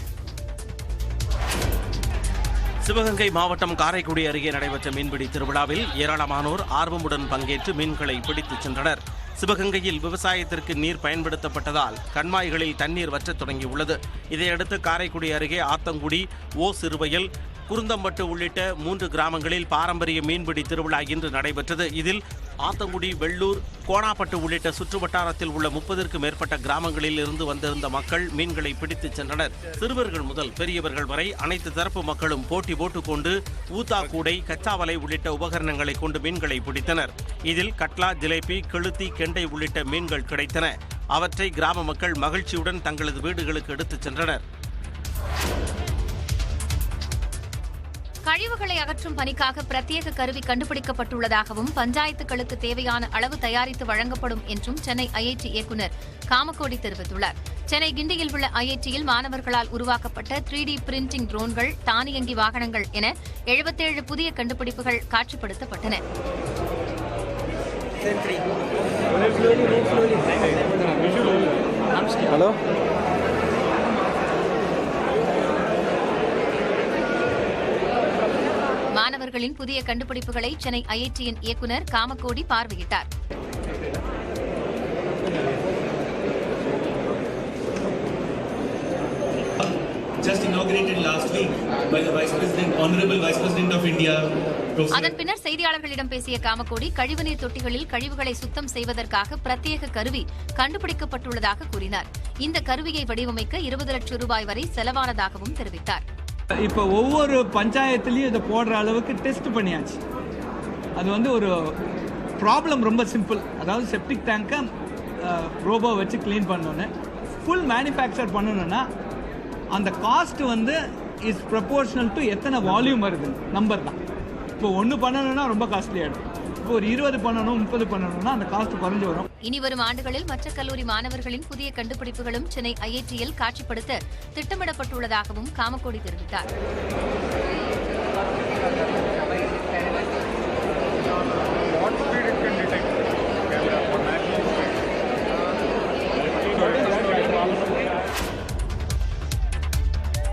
சிவகங்கை மாவட்டம் காரைக்குடி அருகே நடைபெற்ற மீன்பிடி திருவிழாவில் ஏராளமானோர் ஆர்வமுடன் பங்கேற்று மீன்களை பிடித்துச் சென்றனர். சிவகங்கையில் விவசாயத்திற்கு நீர் பயன்படுத்தப்பட்டதால் கண்மாய்களில் தண்ணீர் வற்றத் தொடங்கியுள்ளது. இதையடுத்து காரைக்குடி அருகே ஆத்தங்குடி, ஓ சிறுவயல், குருந்தம்பட்டு உள்ளிட்ட 3 கிராமங்களில் பாரம்பரிய மீன்பிடி திருவிழா இன்று நடைபெற்றது. இதில் ஆத்தங்குடி, வெள்ளூர், கோணாப்பட்டு உள்ளிட்ட சுற்றுவட்டாரத்தில் உள்ள 30க்கும் மேற்பட்ட கிராமங்களில் இருந்து வந்திருந்த மக்கள் மீன்களை பிடித்துச் சென்றனர். சிறுவர்கள் முதல் பெரியவர்கள் வரை அனைத்து தரப்பு மக்களும் போட்டி போட்டுக்கொண்டு ஊத்தா கூடை, கச்சாவலை உள்ளிட்ட உபகரணங்களை கொண்டு மீன்களை பிடித்தனர். இதில் கட்லா, ஜிலேபி, கெளுத்தி, கெண்டை உள்ளிட்ட மீன்கள் கிடைத்தன. அவற்றை கிராம மக்கள் மகிழ்ச்சியுடன் தங்களது வீடுகளுக்கு எடுத்துச் சென்றனர். கழிவுகளை அகற்றும் பணிக்காக பிரத்யேக கருவி கண்டுபிடிக்கப்பட்டுள்ளதாகவும் பஞ்சாயத்துகளுக்கு தேவையான அளவு தயாரித்து வழங்கப்படும் என்றும் சென்னை ஐஐடி இயக்குநர் காமக்கோடி தெரிவித்துள்ளார். சென்னை கிண்டியில் உள்ள ஐஐடியில் மாணவர்களால் உருவாக்கப்பட்ட 3D பிரிண்டிங் ட்ரோன்கள், தானியங்கி வாகனங்கள் என 77 புதிய கண்டுபிடிப்புகள் காட்சிப்படுத்தப்பட்டன. ஹலோ. மாணவர்களின் புதிய கண்டுபிடிப்புகளை சென்னை ஐஐடியின் இயக்குநர் காமகோடி பார்வையிட்டார். Just inaugurated last week by the Vice President, Honorable Vice President of India. அதன் பின்னர் செய்தியாளர்களிடம் பேசிய காமகோடி கழிவுநீர் தொட்டிகளில் கழிவுகளை சுத்தம் செய்வதற்காக பிரத்யேக கருவி கண்டுபிடிக்கப்பட்டுள்ளதாக கூறினார். இந்த கருவியை வடிவமைக்க 20 லட்சம் ரூபாய் வரை செலவானதாகவும் தெரிவித்தார். இப்போ ஒவ்வொரு பஞ்சாயத்துலயும் இதை போடுற அளவுக்கு டெஸ்ட் பண்ணியாச்சு. அது ஒரு ப்ராப்ளம் ரொம்ப சிம்பிள். அதாவது செப்டிக் டேங்கை ரோபோ வச்சு கிளீன் பண்ணணுன்னு ஃபுல் மேனுஃபேக்சர் பண்ணணும்னா அந்த காஸ்ட் இஸ் ப்ரொபோர்ஷனல் டு எத்தனை வால்யூம் வருது நம்பர் தான். இப்போ 1 பண்ணணும்னா ரொம்ப காஸ்ட்லி ஆகிடும். இப்போ ஒரு 20 பண்ணணும் 30 பண்ணணும்னா அந்த காஸ்ட் குறைஞ்சு வரும். இனி வரும் ஆண்டுகளில் மற்ற கல்லூரி மாணவர்களின் புதிய கண்டுபிடிப்புகளும் சென்னை ஐஐடியில் காட்சிப்படுத்த திட்டமிடப்பட்டுள்ளதாகவும் காமகோடி தெரிவித்தார்.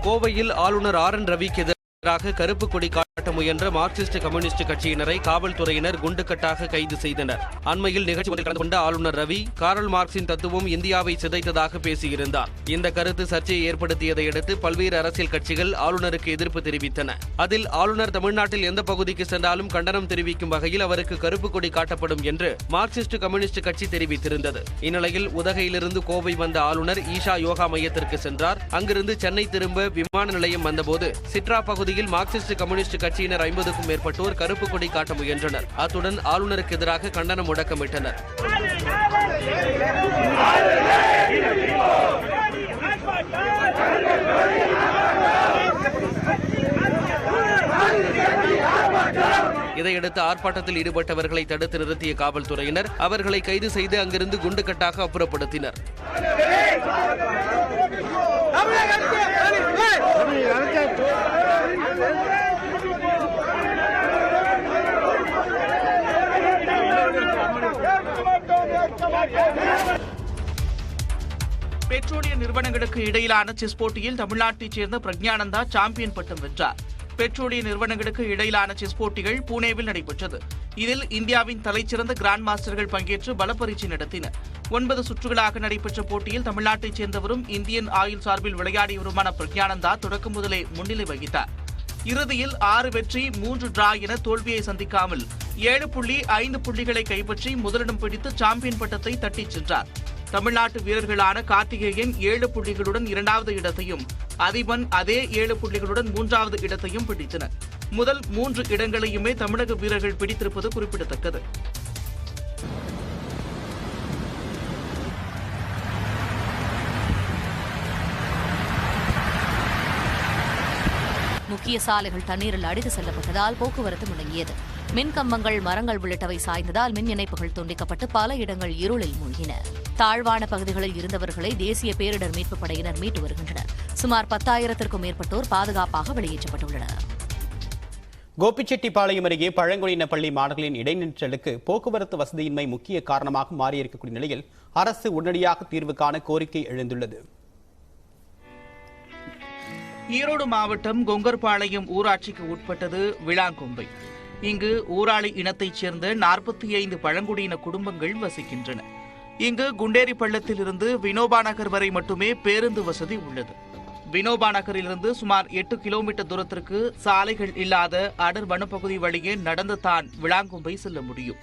கோவையில் ஆளுநர் RN ரவிக்கு எதிராக கருப்பு கொடி காட்ட முயன்ற மார்க்சிஸ்ட் கம்யூனிஸ்ட் கட்சியினரை காவல்துறையினர் குண்டுக்கட்டாக கைது செய்தனர். அண்மையில் நிகழ்ச்சி ஒன்றில் கலந்து கொண்ட ஆளுநர் ரவி காரல் மார்க்சின் தத்துவம் இந்தியாவை சிதைத்ததாக பேசியிருந்தார். இந்த கருத்து சர்ச்சையை ஏற்படுத்தியதை அடுத்து பல்வேறு அரசியல் கட்சிகள் ஆளுநருக்கு எதிர்ப்பு தெரிவித்தன. அதில் ஆளுநர் தமிழ்நாட்டில் எந்த பகுதிக்கு சென்றாலும் கண்டனம் தெரிவிக்கும் வகையில் அவருக்கு கருப்பு கொடி காட்டப்படும் என்று மார்க்சிஸ்ட் கம்யூனிஸ்ட் கட்சி தெரிவித்திருந்தது. இந்நிலையில் உதகையிலிருந்து கோவை வந்த ஆளுநர் ஈஷா யோகா மையத்திற்கு சென்றார். அங்கிருந்து சென்னை திரும்ப விமான நிலையம் வந்தபோது சிட்ரா பகுதியில் மார்க்சிஸ்ட் கம்யூனிஸ்ட் கட்சியினர் 50க்கும் மேற்பட்டோர் கருப்பு கொடி காட்ட முயன்றனர். அத்துடன் ஆளுநருக்கு எதிராக கண்டன முழக்கமிட்டனர். இதையடுத்து ஆர்ப்பாட்டத்தில் ஈடுபட்டவர்களை தடுத்து நிறுத்திய காவல்துறையினர் அவர்களை கைது செய்து அங்கிருந்து குண்டுக்கட்டாக அப்புறப்படுத்தினர். பெட்ரோலிய நிறுவனங்களுக்கு இடையிலான செஸ் போட்டியில் தமிழ்நாட்டைச் சேர்ந்த பிரக்ஞானந்தா சாம்பியன் பட்டம் வென்றார். பெட்ரோலிய நிறுவனங்களுக்கு இடையிலான செஸ் போட்டிகள் புனேவில் நடைபெற்றது. இதில் இந்தியாவின் தலைச்சிறந்த கிராண்ட் மாஸ்டர்கள் பங்கேற்று பலப்பரீட்சை நடத்தினர். 9 சுற்றுகளாக நடைபெற்ற போட்டியில் தமிழ்நாட்டைச் சேர்ந்தவரும் இந்தியன் ஆயில் சார்பில் விளையாடியவருமான பிரக்ஞானந்தா தொடக்கம் முதலே முன்னிலை வகித்தார். இறுதியில் 6 வெற்றி 3 டிரா என தோல்வியை சந்திக்காமல் 7.5 புள்ளிகளை கைப்பற்றி முதலிடம் பிடித்து சாம்பியன் பட்டத்தை தட்டிச் சென்றார். தமிழ்நாட்டு வீரர்களான கார்த்திகேயன் 7 புள்ளிகளுடன் 2வது இடத்தையும், அதிபன் அதே 7 புள்ளிகளுடன் 3வது இடத்தையும் பிடித்தனர். முதல் 3 இடங்களையுமே தமிழக வீரர்கள் பிடித்திருப்பது குறிப்பிடத்தக்கது. முக்கிய சாலைகள் தண்ணீரில் அடித்து செல்லப்பட்டதால் போக்குவரத்து முடங்கியது. மின் கம்பங்கள், மரங்கள் உள்ளிட்டவை சாய்ந்ததால் மின் இணைப்புகள் துண்டிக்கப்பட்டு பல இடங்கள் இருளில் மூழ்கின. தாழ்வான பகுதிகளில் இருந்தவர்களை தேசிய பேரிடர் மீட்புப் படையினர் மீட்டு வருகின்றனர். சுமார் 10,000க்கும் மேற்பட்டோர் பாதுகாப்பாக வெளியேற்றப்பட்டுள்ளனர். கோபிச்செட்டிப்பாளையம் அருகே பழங்குடியின பள்ளி மாணவர்களின் இடைநிற்றலுக்கு போக்குவரத்து வசதியின்மை முக்கிய காரணமாக மாறியிருக்கக்கூடிய நிலையில் அரசு உடனடியாக தீர்வு காண கோரிக்கை எழுந்துள்ளது. ஈரோடு மாவட்டம் கொங்கர்பாளையம் ஊராட்சிக்கு உட்பட்டது விளாங்கொம்பை. இங்கு ஊராளி இனத்தைச் சேர்ந்த 45 பழங்குடியின குடும்பங்கள் வசிக்கின்றன. இங்கு குண்டேரி பள்ளத்திலிருந்து வினோபா நகர் வரை மட்டுமே பேருந்து வசதி உள்ளது. வினோபா நகரிலிருந்து சுமார் 8 கிலோமீட்டர் தூரத்திற்கு சாலைகள் இல்லாத அடர் வனப்பகுதி வழியே நடந்து தான் விளாங்கொம்பை செல்ல முடியும்.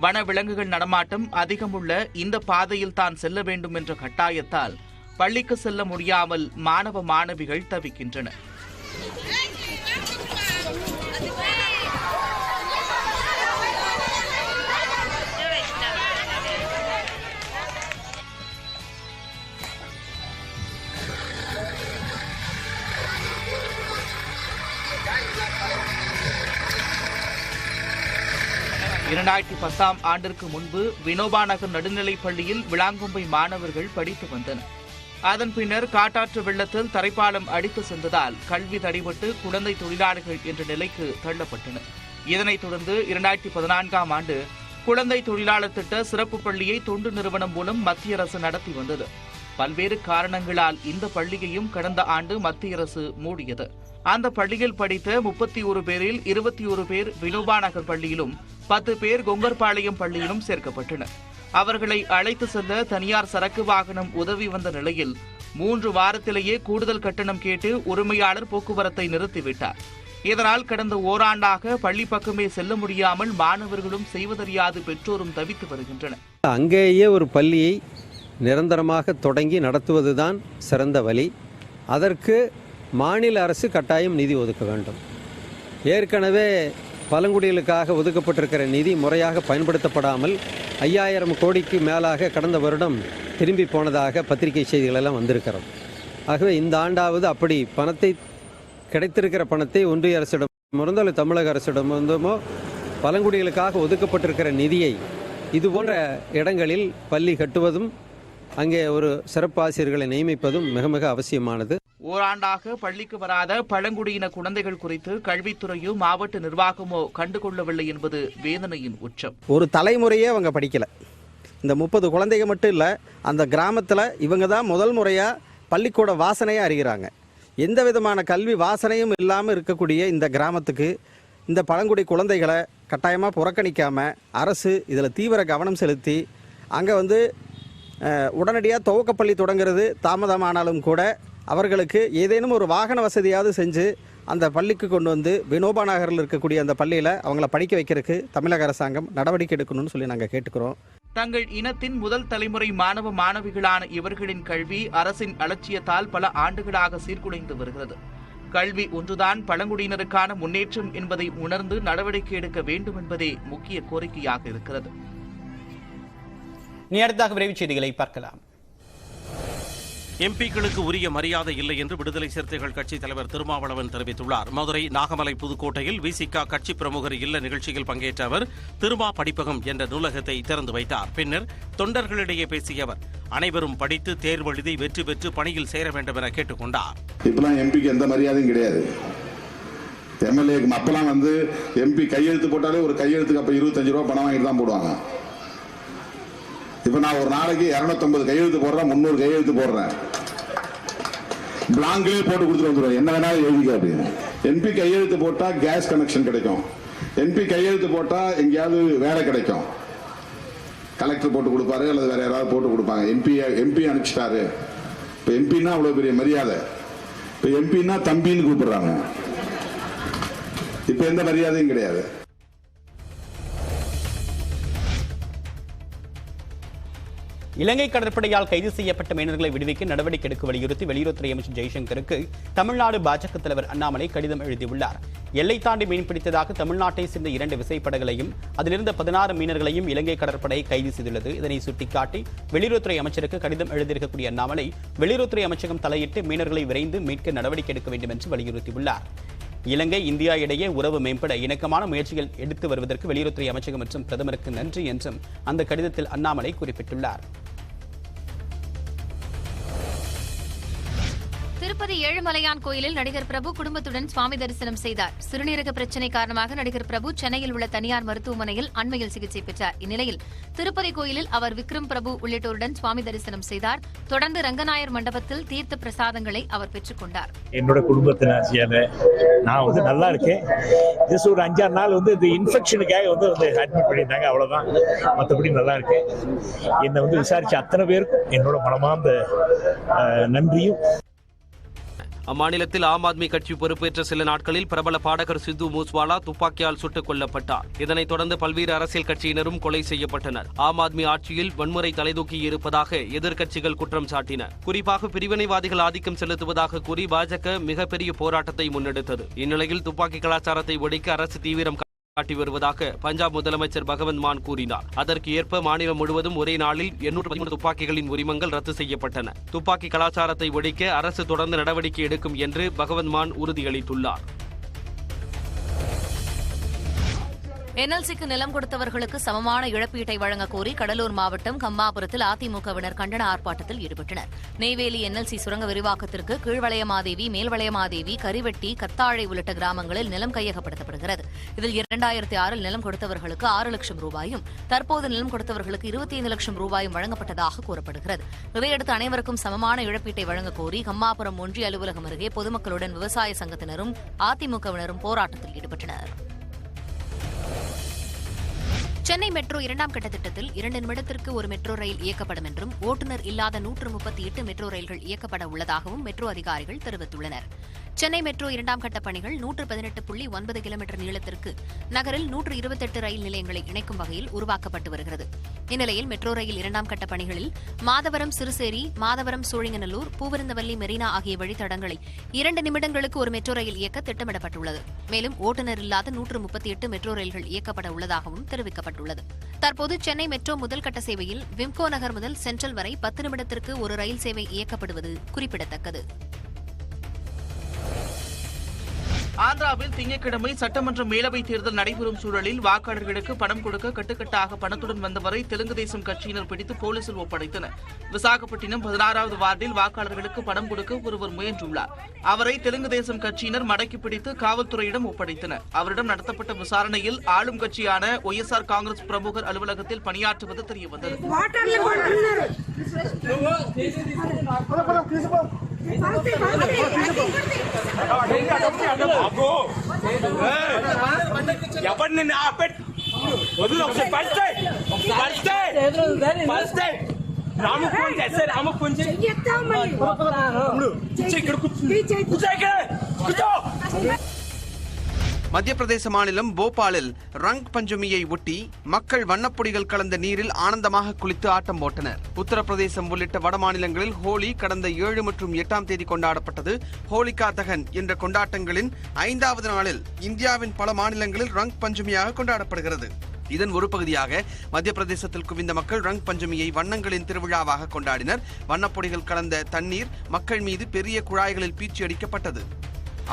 வன விலங்குகள் நடமாட்டம் அதிகமுள்ள இந்த பாதையில் தான் செல்ல வேண்டும் என்ற கட்டாயத்தால் பள்ளிக்கு செல்ல முடியாமல் மாணவ மாணவிகள் தவிக்கின்றனர். ஆண்டிற்கு முன்பு வினோபா நகர் நடுநிலைப் பள்ளியில் விளாங்கொம்பை மாணவர்கள் படித்து வந்தனர். அதன் பின்னர் காட்டாற்று வெள்ளத்தில் தரைப்பாலம் அடித்து சென்றதால் கல்வி தடைபட்டு குழந்தை தொழிலாளர்கள் என்ற நிலைக்கு தள்ளப்பட்டனர். இதனைத் தொடர்ந்து 2014ஆம் ஆண்டு குழந்தை தொழிலாளர் திட்ட சிறப்பு பள்ளியை தொண்டு நிறுவனம் மூலம் மத்திய அரசு நடத்தி வந்தது. பல்வேறு காரணங்களால் இந்த பள்ளியையும் கடந்த ஆண்டு மத்திய அரசு மூடியது. அந்த பள்ளியில் படித்த 31 பேரில் 21 பேர் வினோபா நகர் பள்ளியிலும் 10 பேர் கொங்கர்பாளையம் பள்ளியிலும் சேர்க்கப்பட்டனர். அவர்களை அழைத்து செல்ல தனியார் சரக்கு வாகனம் உதவி வந்த நிலையில் 3 வாரத்திலேயே கூடுதல் கட்டணம் கேட்டு உரிமையாளர் போக்குவரத்தை நிறுத்திவிட்டார். இதனால் கடந்த ஓராண்டாக பள்ளி பக்கமே செல்ல முடியாமல் மாணவர்களும் செய்வதறியாது பெற்றோரும் தவித்து வருகின்றனர். அங்கேயே ஒரு பள்ளியை நிரந்தரமாக தொடங்கி நடத்துவதுதான் சிறந்த வழி. அதற்கு மாநில அரசு கட்டாயம் நிதி ஒதுக்க வேண்டும். ஏற்கனவே பழங்குடிகளுக்காக ஒதுக்கப்பட்டிருக்கிற நிதி முறையாக பயன்படுத்தப்படாமல் 5000 கோடிக்கு மேலாக கடந்த வருடம் திரும்பி போனதாக பத்திரிகை செய்திகளெல்லாம் வந்திருக்கிறது. ஆகவே இந்த ஆண்டாவது அப்படி கிடைத்திருக்கிற பணத்தை ஒன்றிய அரசிடமிருந்தோ அல்லது தமிழக அரசிடமிருந்தோ பழங்குடிகளுக்காக ஒதுக்கப்பட்டிருக்கிற நிதியை இதுபோன்ற இடங்களில் பள்ளி கட்டுவதும் அங்கே ஒரு சிறப்பு ஆசிரியர்களை நியமிப்பதும் மிக மிக அவசியமானது. ஓராண்டாக பள்ளிக்கு வராத பழங்குடியின குழந்தைகள் குறித்து கல்வித்துறையோ மாவட்ட நிர்வாகமோ கண்டுகொள்ளவில்லை என்பது வேதனையின் உச்சம். ஒரு தலைமுறையே அவங்க படிக்கல. இந்த 30 குழந்தைகள் மட்டும் இல்லை, அந்த கிராமத்தில் இவங்க தான் முதல் முறையாக பள்ளிக்கூட வாசனையை அறிகிறாங்க. எந்த விதமான கல்வி வாசனையும் இல்லாமல் இருக்கக்கூடிய இந்த கிராமத்துக்கு இந்த பழங்குடி குழந்தைகளை கட்டாயமாக புறக்கணிக்காமல் அரசு இதில் தீவிர கவனம் செலுத்தி அங்கே உடனடியாக துவக்கப்பள்ளி தொடங்கிறது தாமதமானாலும் கூட அவர்களுக்கு ஏதேனும் ஒரு வாகன வசதியாவது செஞ்சு அந்த பள்ளிக்கு கொண்டு வந்து வினோபா நகரில் இருக்கக்கூடிய அந்த பள்ளியில் அவங்கள படிக்க வைக்கிறதுக்கு தமிழக அரசாங்கம் நடவடிக்கை எடுக்கணும்னு சொல்லி நாங்கள் கேட்டுக்கிறோம். தங்கள் இனத்தின் முதல் தலைமுறை மாணவ மாணவிகளான இவர்களின் கல்வி அரசின் அலட்சியத்தால் பல ஆண்டுகளாக சீர்குலைந்து வருகிறது. கல்வி ஒன்றுதான் பழங்குடியினருக்கான முன்னேற்றம் என்பதை உணர்ந்து நடவடிக்கை எடுக்க வேண்டும் என்பதே முக்கிய கோரிக்கையாக இருக்கிறது. இனி அடுத்ததாக விரைவுச் செய்திகளை பார்க்கலாம். எம்பிக்களுக்கு உரிய மரியாதை இல்லை என்று விடுதலை சிறுத்தைகள் கட்சித் தலைவர் திருமாவளவன் தெரிவித்துள்ளார். மதுரை, நாகமலை, புதுக்கோட்டையில் விசிக கட்சி பிரமுகர் இல்ல நிகழ்ச்சியில் பங்கேற்ற அவர் திருமா படிப்பகம் என்ற நூலகத்தை திறந்து வைத்தார். பின்னர் தொண்டர்களிடையே பேசிய அவர் அனைவரும் படித்து தேர்வு எழுதி வெற்றி பெற்று பணியில் சேர வேண்டும் என கேட்டுக் கொண்டார். இப்பெல்லாம் எம்பிக்கு எந்த மரியாதையும் கிடையாது. எம்எல்ஏக்கு அப்பெல்லாம் எம்பி கையெழுத்து போட்டாலே ஒரு கையெழுத்துக்கு அப்ப 25 ரூபா பணம் வாங்கிட்டு தான் போடுவாங்க. இப்ப நான் ஒரு நாளைக்கு 250 கையெழுத்து போடுறேன், 300 கையெழுத்து போடுறேன். பிளாங்க்லேயே போட்டு கொடுத்துட்டு வந்துடுவேன், என்ன வேணாலும் எழுதிக்க அப்படின்னு. எம்பி கையெழுத்து போட்டா கேஸ் கனெக்ஷன் கிடைக்கும், எம்பி கையெழுத்து போட்டா எங்கேயாவது வேலை கிடைக்கும். கலெக்டர் போட்டு கொடுப்பாரு அல்லது வேற யாராவது போட்டு கொடுப்பாங்க. எம்பி அனுப்பிச்சிட்டாரு. இப்ப எம்பின்னா அவ்வளவு பெரிய மரியாதை. இப்ப எம்பின்னா தம்பின்னு கூப்பிடுறாங்க. இப்ப எந்த மரியாதையும் கிடையாது. இலங்கை கடற்படையால் கைது செய்யப்பட்ட மீனவர்களை விடுவிக்க நடவடிக்கை எடுக்க வலியுறுத்தி வெளியுறவுத்துறை அமைச்சர் ஜெய்சங்கருக்கு தமிழ்நாடு பாஜக தலைவர் அண்ணாமலை கடிதம் எழுதியுள்ளார். எல்லை தாண்டி மீன்பிடித்ததாக தமிழ்நாட்டை சேர்ந்த 2 விசைப்படகுகளையும் அதிலிருந்த 16 மீனவர்களையும் இலங்கை கடற்படை கைது செய்துள்ளது. இதனை சுட்டிக்காட்டி வெளியுறவுத்துறை அமைச்சருக்கு கடிதம் எழுதியிருக்கக்கூடிய அண்ணாமலை வெளியுறவுத்துறை அமைச்சகம் தலையிட்டு மீனவர்களை விரைந்து மீட்க நடவடிக்கை எடுக்க வேண்டும் என்று வலியுறுத்தியுள்ளார். இலங்கை, இந்தியா இடையே உறவு மேம்பட இணக்கமான முயற்சிகள் எடுத்து வருவதற்கு வெளியுறவுத்துறை அமைச்சகம் மற்றும் பிரதமருக்கு நன்றி என்றும் அந்த கடிதத்தில் அண்ணாமலை குறிப்பிட்டுள்ளார். திருப்பதி ஏழுமலையான் கோயிலில் நடிகர் பிரபு குடும்பத்துடன் சுவாமி தரிசனம் செய்தார். சிறுநீரக பிரச்சினை காரணமாக நடிகர் பிரபு சென்னையில் உள்ள தனியார் மருத்துவமனையில் அண்மையில் சிகிச்சை பெற்றார். இந்நிலையில் திருப்பதி கோயிலில் அவர் விக்ரம் பிரபு உள்ளிட்டோருடன் சுவாமி தரிசனம் செய்தார். தொடர்ந்து ரங்கநாயர் மண்டபத்தில் தீர்த்த பிரசாதங்களை அவர் பெற்றுக் கொண்டார். என்னோட குடும்பத்தின் ஆசியால நான் நல்லா இருக்கேன். ஜஸ்ட் ஒரு 5-6 நாள் இந்த இன்ஃபெக்ஷனுக்காக அட்மிட் பண்ணியிருந்தாங்க, அவ்வளவுதான். மற்றபடி நல்லா இருக்கேன். என்னை விசாரிச்ச அத்தனை பேருக்கும் என்னோட மனமார்ந்த நன்றியும். அம்மாநிலத்தில் ஆம் ஆத்மி கட்சி பொறுப்பேற்ற சில நாட்களில் பிரபல பாடகர் சித்து மூஸ்வாலா துப்பாக்கியால் சுட்டுக் கொல்லப்பட்டார். இதனைத் தொடர்ந்து பல்வேறு அரசியல் கட்சியினரும் கொலை செய்யப்பட்டனர். ஆம் ஆத்மி ஆட்சியில் வன்முறை தலைதூக்கி இருப்பதாக எதிர்க்கட்சிகள் குற்றம் சாட்டின. குறிப்பாக பிரிவினைவாதிகள் ஆதிக்கம் செலுத்துவதாக கூறி பாஜக மிகப்பெரிய போராட்டத்தை முன்னெடுத்தது. இந்நிலையில் துப்பாக்கி கலாச்சாரத்தை ஒழிக்க அரசு தீவிரம் காட்டி வருவதாக பஞ்சாப் முதலமைச்சர் பகவந்த் மான் கூறினார். அதற்கு ஏற்ப மாநிலம் முழுவதும் ஒரே நாளில் 813 துப்பாக்கிகளின் உரிமங்கள் ரத்து செய்யப்பட்டன. துப்பாக்கி கலாச்சாரத்தை ஒழிக்க அரசு தொடர்ந்து நடவடிக்கை எடுக்கும் என்று பகவந்த் மான் உறுதியளித்துள்ளார். என்எல்சிக்கு நிலம் கொடுத்தவர்களுக்கு சமமான இழப்பீட்டை வழங்க கோரி கடலூர் மாவட்டம் கம்மாபுரத்தில் அதிமுகவினர் கண்டன ஆர்ப்பாட்டத்தில் ஈடுபட்டனர். நெய்வேலி என்எல்சி சுரங்க விரிவாக்கத்திற்கு கீழ்வளையமாதேவி, மேல்வளையமாதேவி, கரிவெட்டி, கத்தாழை உள்ளிட்ட கிராமங்களில் நிலம் கையகப்படுத்தப்படுகிறது. இதில் 2006 நிலம் கொடுத்தவர்களுக்கு 6 லட்சம் ரூபாயும், தற்போது நிலம் கொடுத்தவர்களுக்கு 25 லட்சம் ரூபாயும் வழங்கப்பட்டதாக கூறப்படுகிறது. இதையடுத்து அனைவருக்கும் சமமான இழப்பீட்டை வழங்க கோரி கம்மாபுரம் ஒன்றிய அலுவலகம் அருகே பொதுமக்களுடன் விவசாய சங்கத்தினரும் அதிமுகவினரும் போராட்டத்தில் ஈடுபட்டனர். சென்னை மெட்ரோ 2ஆம் கட்ட திட்டத்தில் 2 நிமிடத்திற்கு ஒரு மெட்ரோ ரயில் இயக்கப்படும் என்றும் ஓட்டுநர் இல்லாத 138 மெட்ரோ ரயில்கள் இயக்கப்பட உள்ளதாகவும் மெட்ரோ அதிகாரிகள் தெரிவித்துள்ளனர். சென்னை மெட்ரோ 2ஆம் கட்ட பணிகள் 118.9 கிலோமீட்டர் நீளத்திற்கு நகரில் 128 ரயில் நிலையங்களை இணைக்கும் வகையில் உருவாக்கப்பட்டு வருகிறது. இந்நிலையில் மெட்ரோ ரயில் 2ஆம் கட்ட பணிகளில் மாதவரம் சிறுசேரி, மாதவரம் சோழிங்கநல்லூர், பூவிருந்தவல்லி, மெரினா ஆகிய வழித்தடங்களை 2 நிமிடங்களுக்கு ஒரு மெட்ரோ ரயில் இயக்க திட்டமிடப்பட்டுள்ளது. மேலும் ஓட்டுநர் இல்லாத 138 மெட்ரோ ரயில்கள் இயக்கப்பட உள்ளதாகவும் தெரிவிக்கப்பட்டுள்ளது. தற்போது சென்னை மெட்ரோ முதல் கட்ட சேவையில் விம்கோ நகர் முதல் சென்ட்ரல் வரை 10 நிமிடத்திற்கு ஒரு ரயில் சேவை இயக்கப்படுவது குறிப்பிடத்தக்கது. ஆந்திராவில் திங்கட்கிழமை சட்டமன்ற மேலவைத் தேர்தல் நடைபெறும் சூழலில் வாக்காளர்களுக்கு பணம் கொடுக்க கட்டுக்கட்டாக பணத்துடன் வந்தவரை தெலுங்கு தேசம் கட்சியினர் பிடித்து போலீசில் ஒப்படைத்தனர். விசாகப்பட்டினம் 16வது வார்டில் வாக்காளர்களுக்கு பணம் கொடுக்க ஒருவர் முயன்றுள்ளார். அவரை தெலுங்கு தேசம் கட்சியினர் மடக்கி பிடித்து காவல்துறையிடம் ஒப்படைத்தனர். அவரிடம் நடத்தப்பட்ட விசாரணையில் ஆளும் கட்சியான ஒய்எஸ்ஆர் காங்கிரஸ் பிரமுகர் அலுவலகத்தில் பணியாற்றுவது தெரியவந்தது. மத்திய பிரதேச மாநிலம் போபாலில் ரங் பஞ்சமியை ஒட்டி மக்கள் வண்ணப்பொடிகள் கலந்த நீரில் ஆனந்தமாக குளித்து ஆட்டம் போட்டனர். உத்தரப்பிரதேசம் உள்ளிட்ட வட மாநிலங்களில் ஹோலி கடந்த 7 மற்றும் 8ஆம் தேதி கொண்டாடப்பட்டது. ஹோலிகா தகன் என்ற கொண்டாட்டங்களின் 5வது நாளில் இந்தியாவின் பல மாநிலங்களில் ரங் பஞ்சமியாக கொண்டாடப்படுகிறது. இதன் ஒரு பகுதியாக மத்திய பிரதேசத்தில் குவிந்த மக்கள் ரங் பஞ்சமியை வண்ணங்களின் திருவிழாவாக கொண்டாடினர். வண்ணப்பொடிகள் கலந்த தண்ணீர் மக்கள் மீது பெரிய குழாய்களில் பீச்சி அடிக்கப்பட்டது.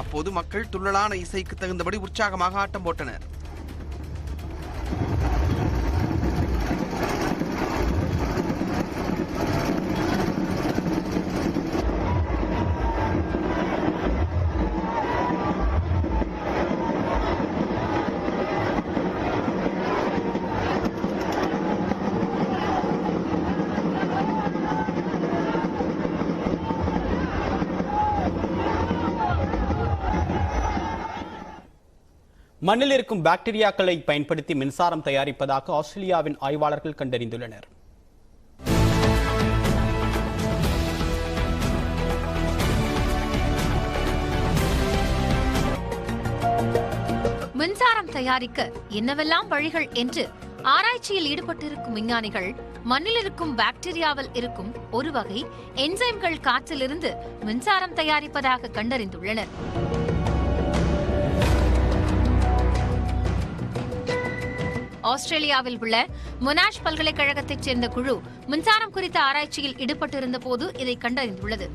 அப்போது மக்கள் துள்ளலான இசைக்கு தகுந்தபடி உற்சாகமாக ஆட்டம் போட்டனர். மண்ணில் இருக்கும் பாக்டீரியாக்களை பயன்படுத்தி மின்சாரம் தயாரிப்பதாக ஆஸ்திரேலியாவின் ஆய்வாளர்கள் கண்டறிந்துள்ளனர். மின்சாரம் தயாரிக்க என்னவெல்லாம் வழிகள் என்று ஆராய்ச்சியில் ஈடுபட்டிருக்கும் விஞ்ஞானிகள் மண்ணில் இருக்கும் பாக்டீரியாவில் இருக்கும் ஒரு வகை என்சைம்கள் காற்றிலிருந்து மின்சாரம் தயாரிப்பதாக கண்டறிந்துள்ளனர். ஆஸ்திரேலியாவில் உள்ள மொனாஷ் பல்கலைக்கழகத்தைச் சேர்ந்த குழு மின்சாரம் குறித்த ஆராய்ச்சியில் ஈடுபட்டிருந்த போது இதை கண்டறிந்துள்ளது.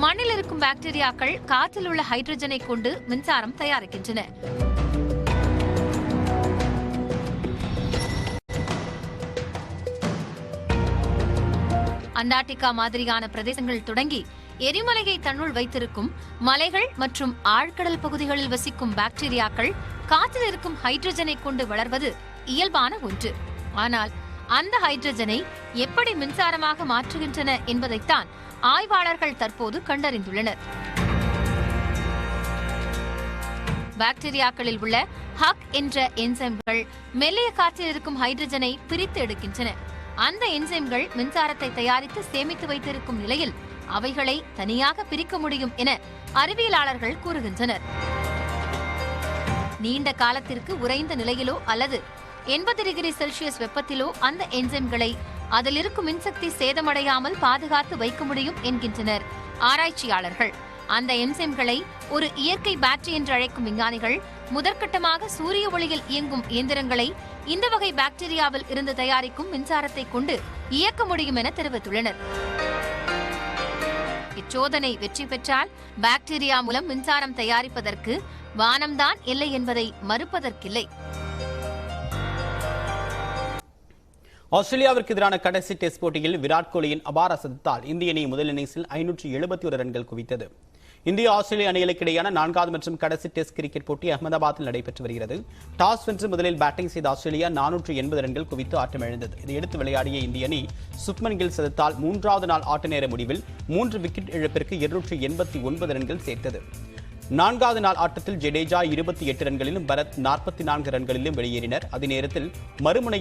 மண்ணில் இருக்கும் பாக்டீரியாக்கள் காற்றில் உள்ள ஹைட்ரஜனை கொண்டு மின்சாரம் தயாரிக்கின்றன. அண்டார்டிகா மாதிரியான பிரதேசங்கள் தொடங்கி எரிமலையை தன்னுள் வைத்திருக்கும் மலைகள் மற்றும் ஆழ்கடல் பகுதிகளில் வசிக்கும் பாக்டீரியாக்கள் காற்றில் இருக்கும் ஹைட்ரஜனை கொண்டு வளர்வது இயல்பான ஒன்று. ஆனால் அந்த ஹைட்ரஜனை எப்படி மின்சாரமாக மாற்றுகின்றன என்பதைத்தான் ஆய்வாளர்கள் தற்போது கண்டறிந்துள்ளனர். பாக்டீரியாக்களில் உள்ள ஹக் என்ற என்சைம்கள் மெல்லிய காற்றில் இருக்கும் ஹைட்ரஜனை பிரித்து எடுக்கின்றன. அந்த என்சைம்கள் மின்சாரத்தை தயாரித்து சேமித்து வைத்திருக்கும் நிலையில் அவைகளை தனியாக பிரிக்க முடியும் என அறிவியலாளர்கள் கூறுகின்றனர். நீண்ட காலத்திற்கு உறைந்த நிலையிலோ அல்லது 80 டிகிரி செல்சியஸ் வெப்பத்திலோ அந்த என்சைம்களை அதில் இருக்கும் மின்சக்தி சேதமடையாமல் பாதுகாத்து வைக்க முடியும் என்கின்றனர் ஆராய்ச்சியாளர்கள். அந்த என்சைம்களை ஒரு இயற்கை பேட்டரி என்று அழைக்கும் விஞ்ஞானிகள் முதற்கட்டமாக சூரிய ஒளியில் இயங்கும் இயந்திரங்களை இந்த வகை பாக்டீரியாவில் இருந்து தயாரிக்கும் மின்சாரத்தை கொண்டு இயக்க முடியும் என தெரிவித்துள்ளனர். இச்சோதனை வெற்றி பெற்றால் பாக்டீரியா மூலம் மின்சாரம் தயாரிப்பதற்கு வானம்தான் இல்லை என்பதை மறுப்பதற்கில்லை. ஆஸ்திரேலியாவிற்கு எதிரான கடைசி டெஸ்ட் போட்டியில் விராட் கோலியின் அபார சதத்தால் இந்திய அணி முதல் இன்னிங்ஸில் 571 ரன்கள் குவித்தது. இந்திய ஆஸ்திரேலிய அணிகளுக்கு இடையான 4வது மற்றும் கடைசி டெஸ்ட் கிரிக்கெட் போட்டி அகமதாபாத்தில் நடைபெற்று வருகிறது. டாஸ் வென்று முதலில் பேட்டிங் செய்த ஆஸ்திரேலியா 480 ரன்கள் குவித்து ஆட்டமிழந்தது. இதையடுத்து விளையாடிய இந்திய அணி சுப்மன் கில் சதத்தால் 3வது நாள் ஆட்ட நேர முடிவில் 3 விக்கெட் இழப்பிற்கு 289 ரன்கள் சேர்த்தது. 4வது நாள் ஆட்டத்தில் ஜடேஜா 28 ரன்களிலும் பரத் 44 ரன்களிலும் வெளியேறினர். அதே நேரத்தில் மறுமுனை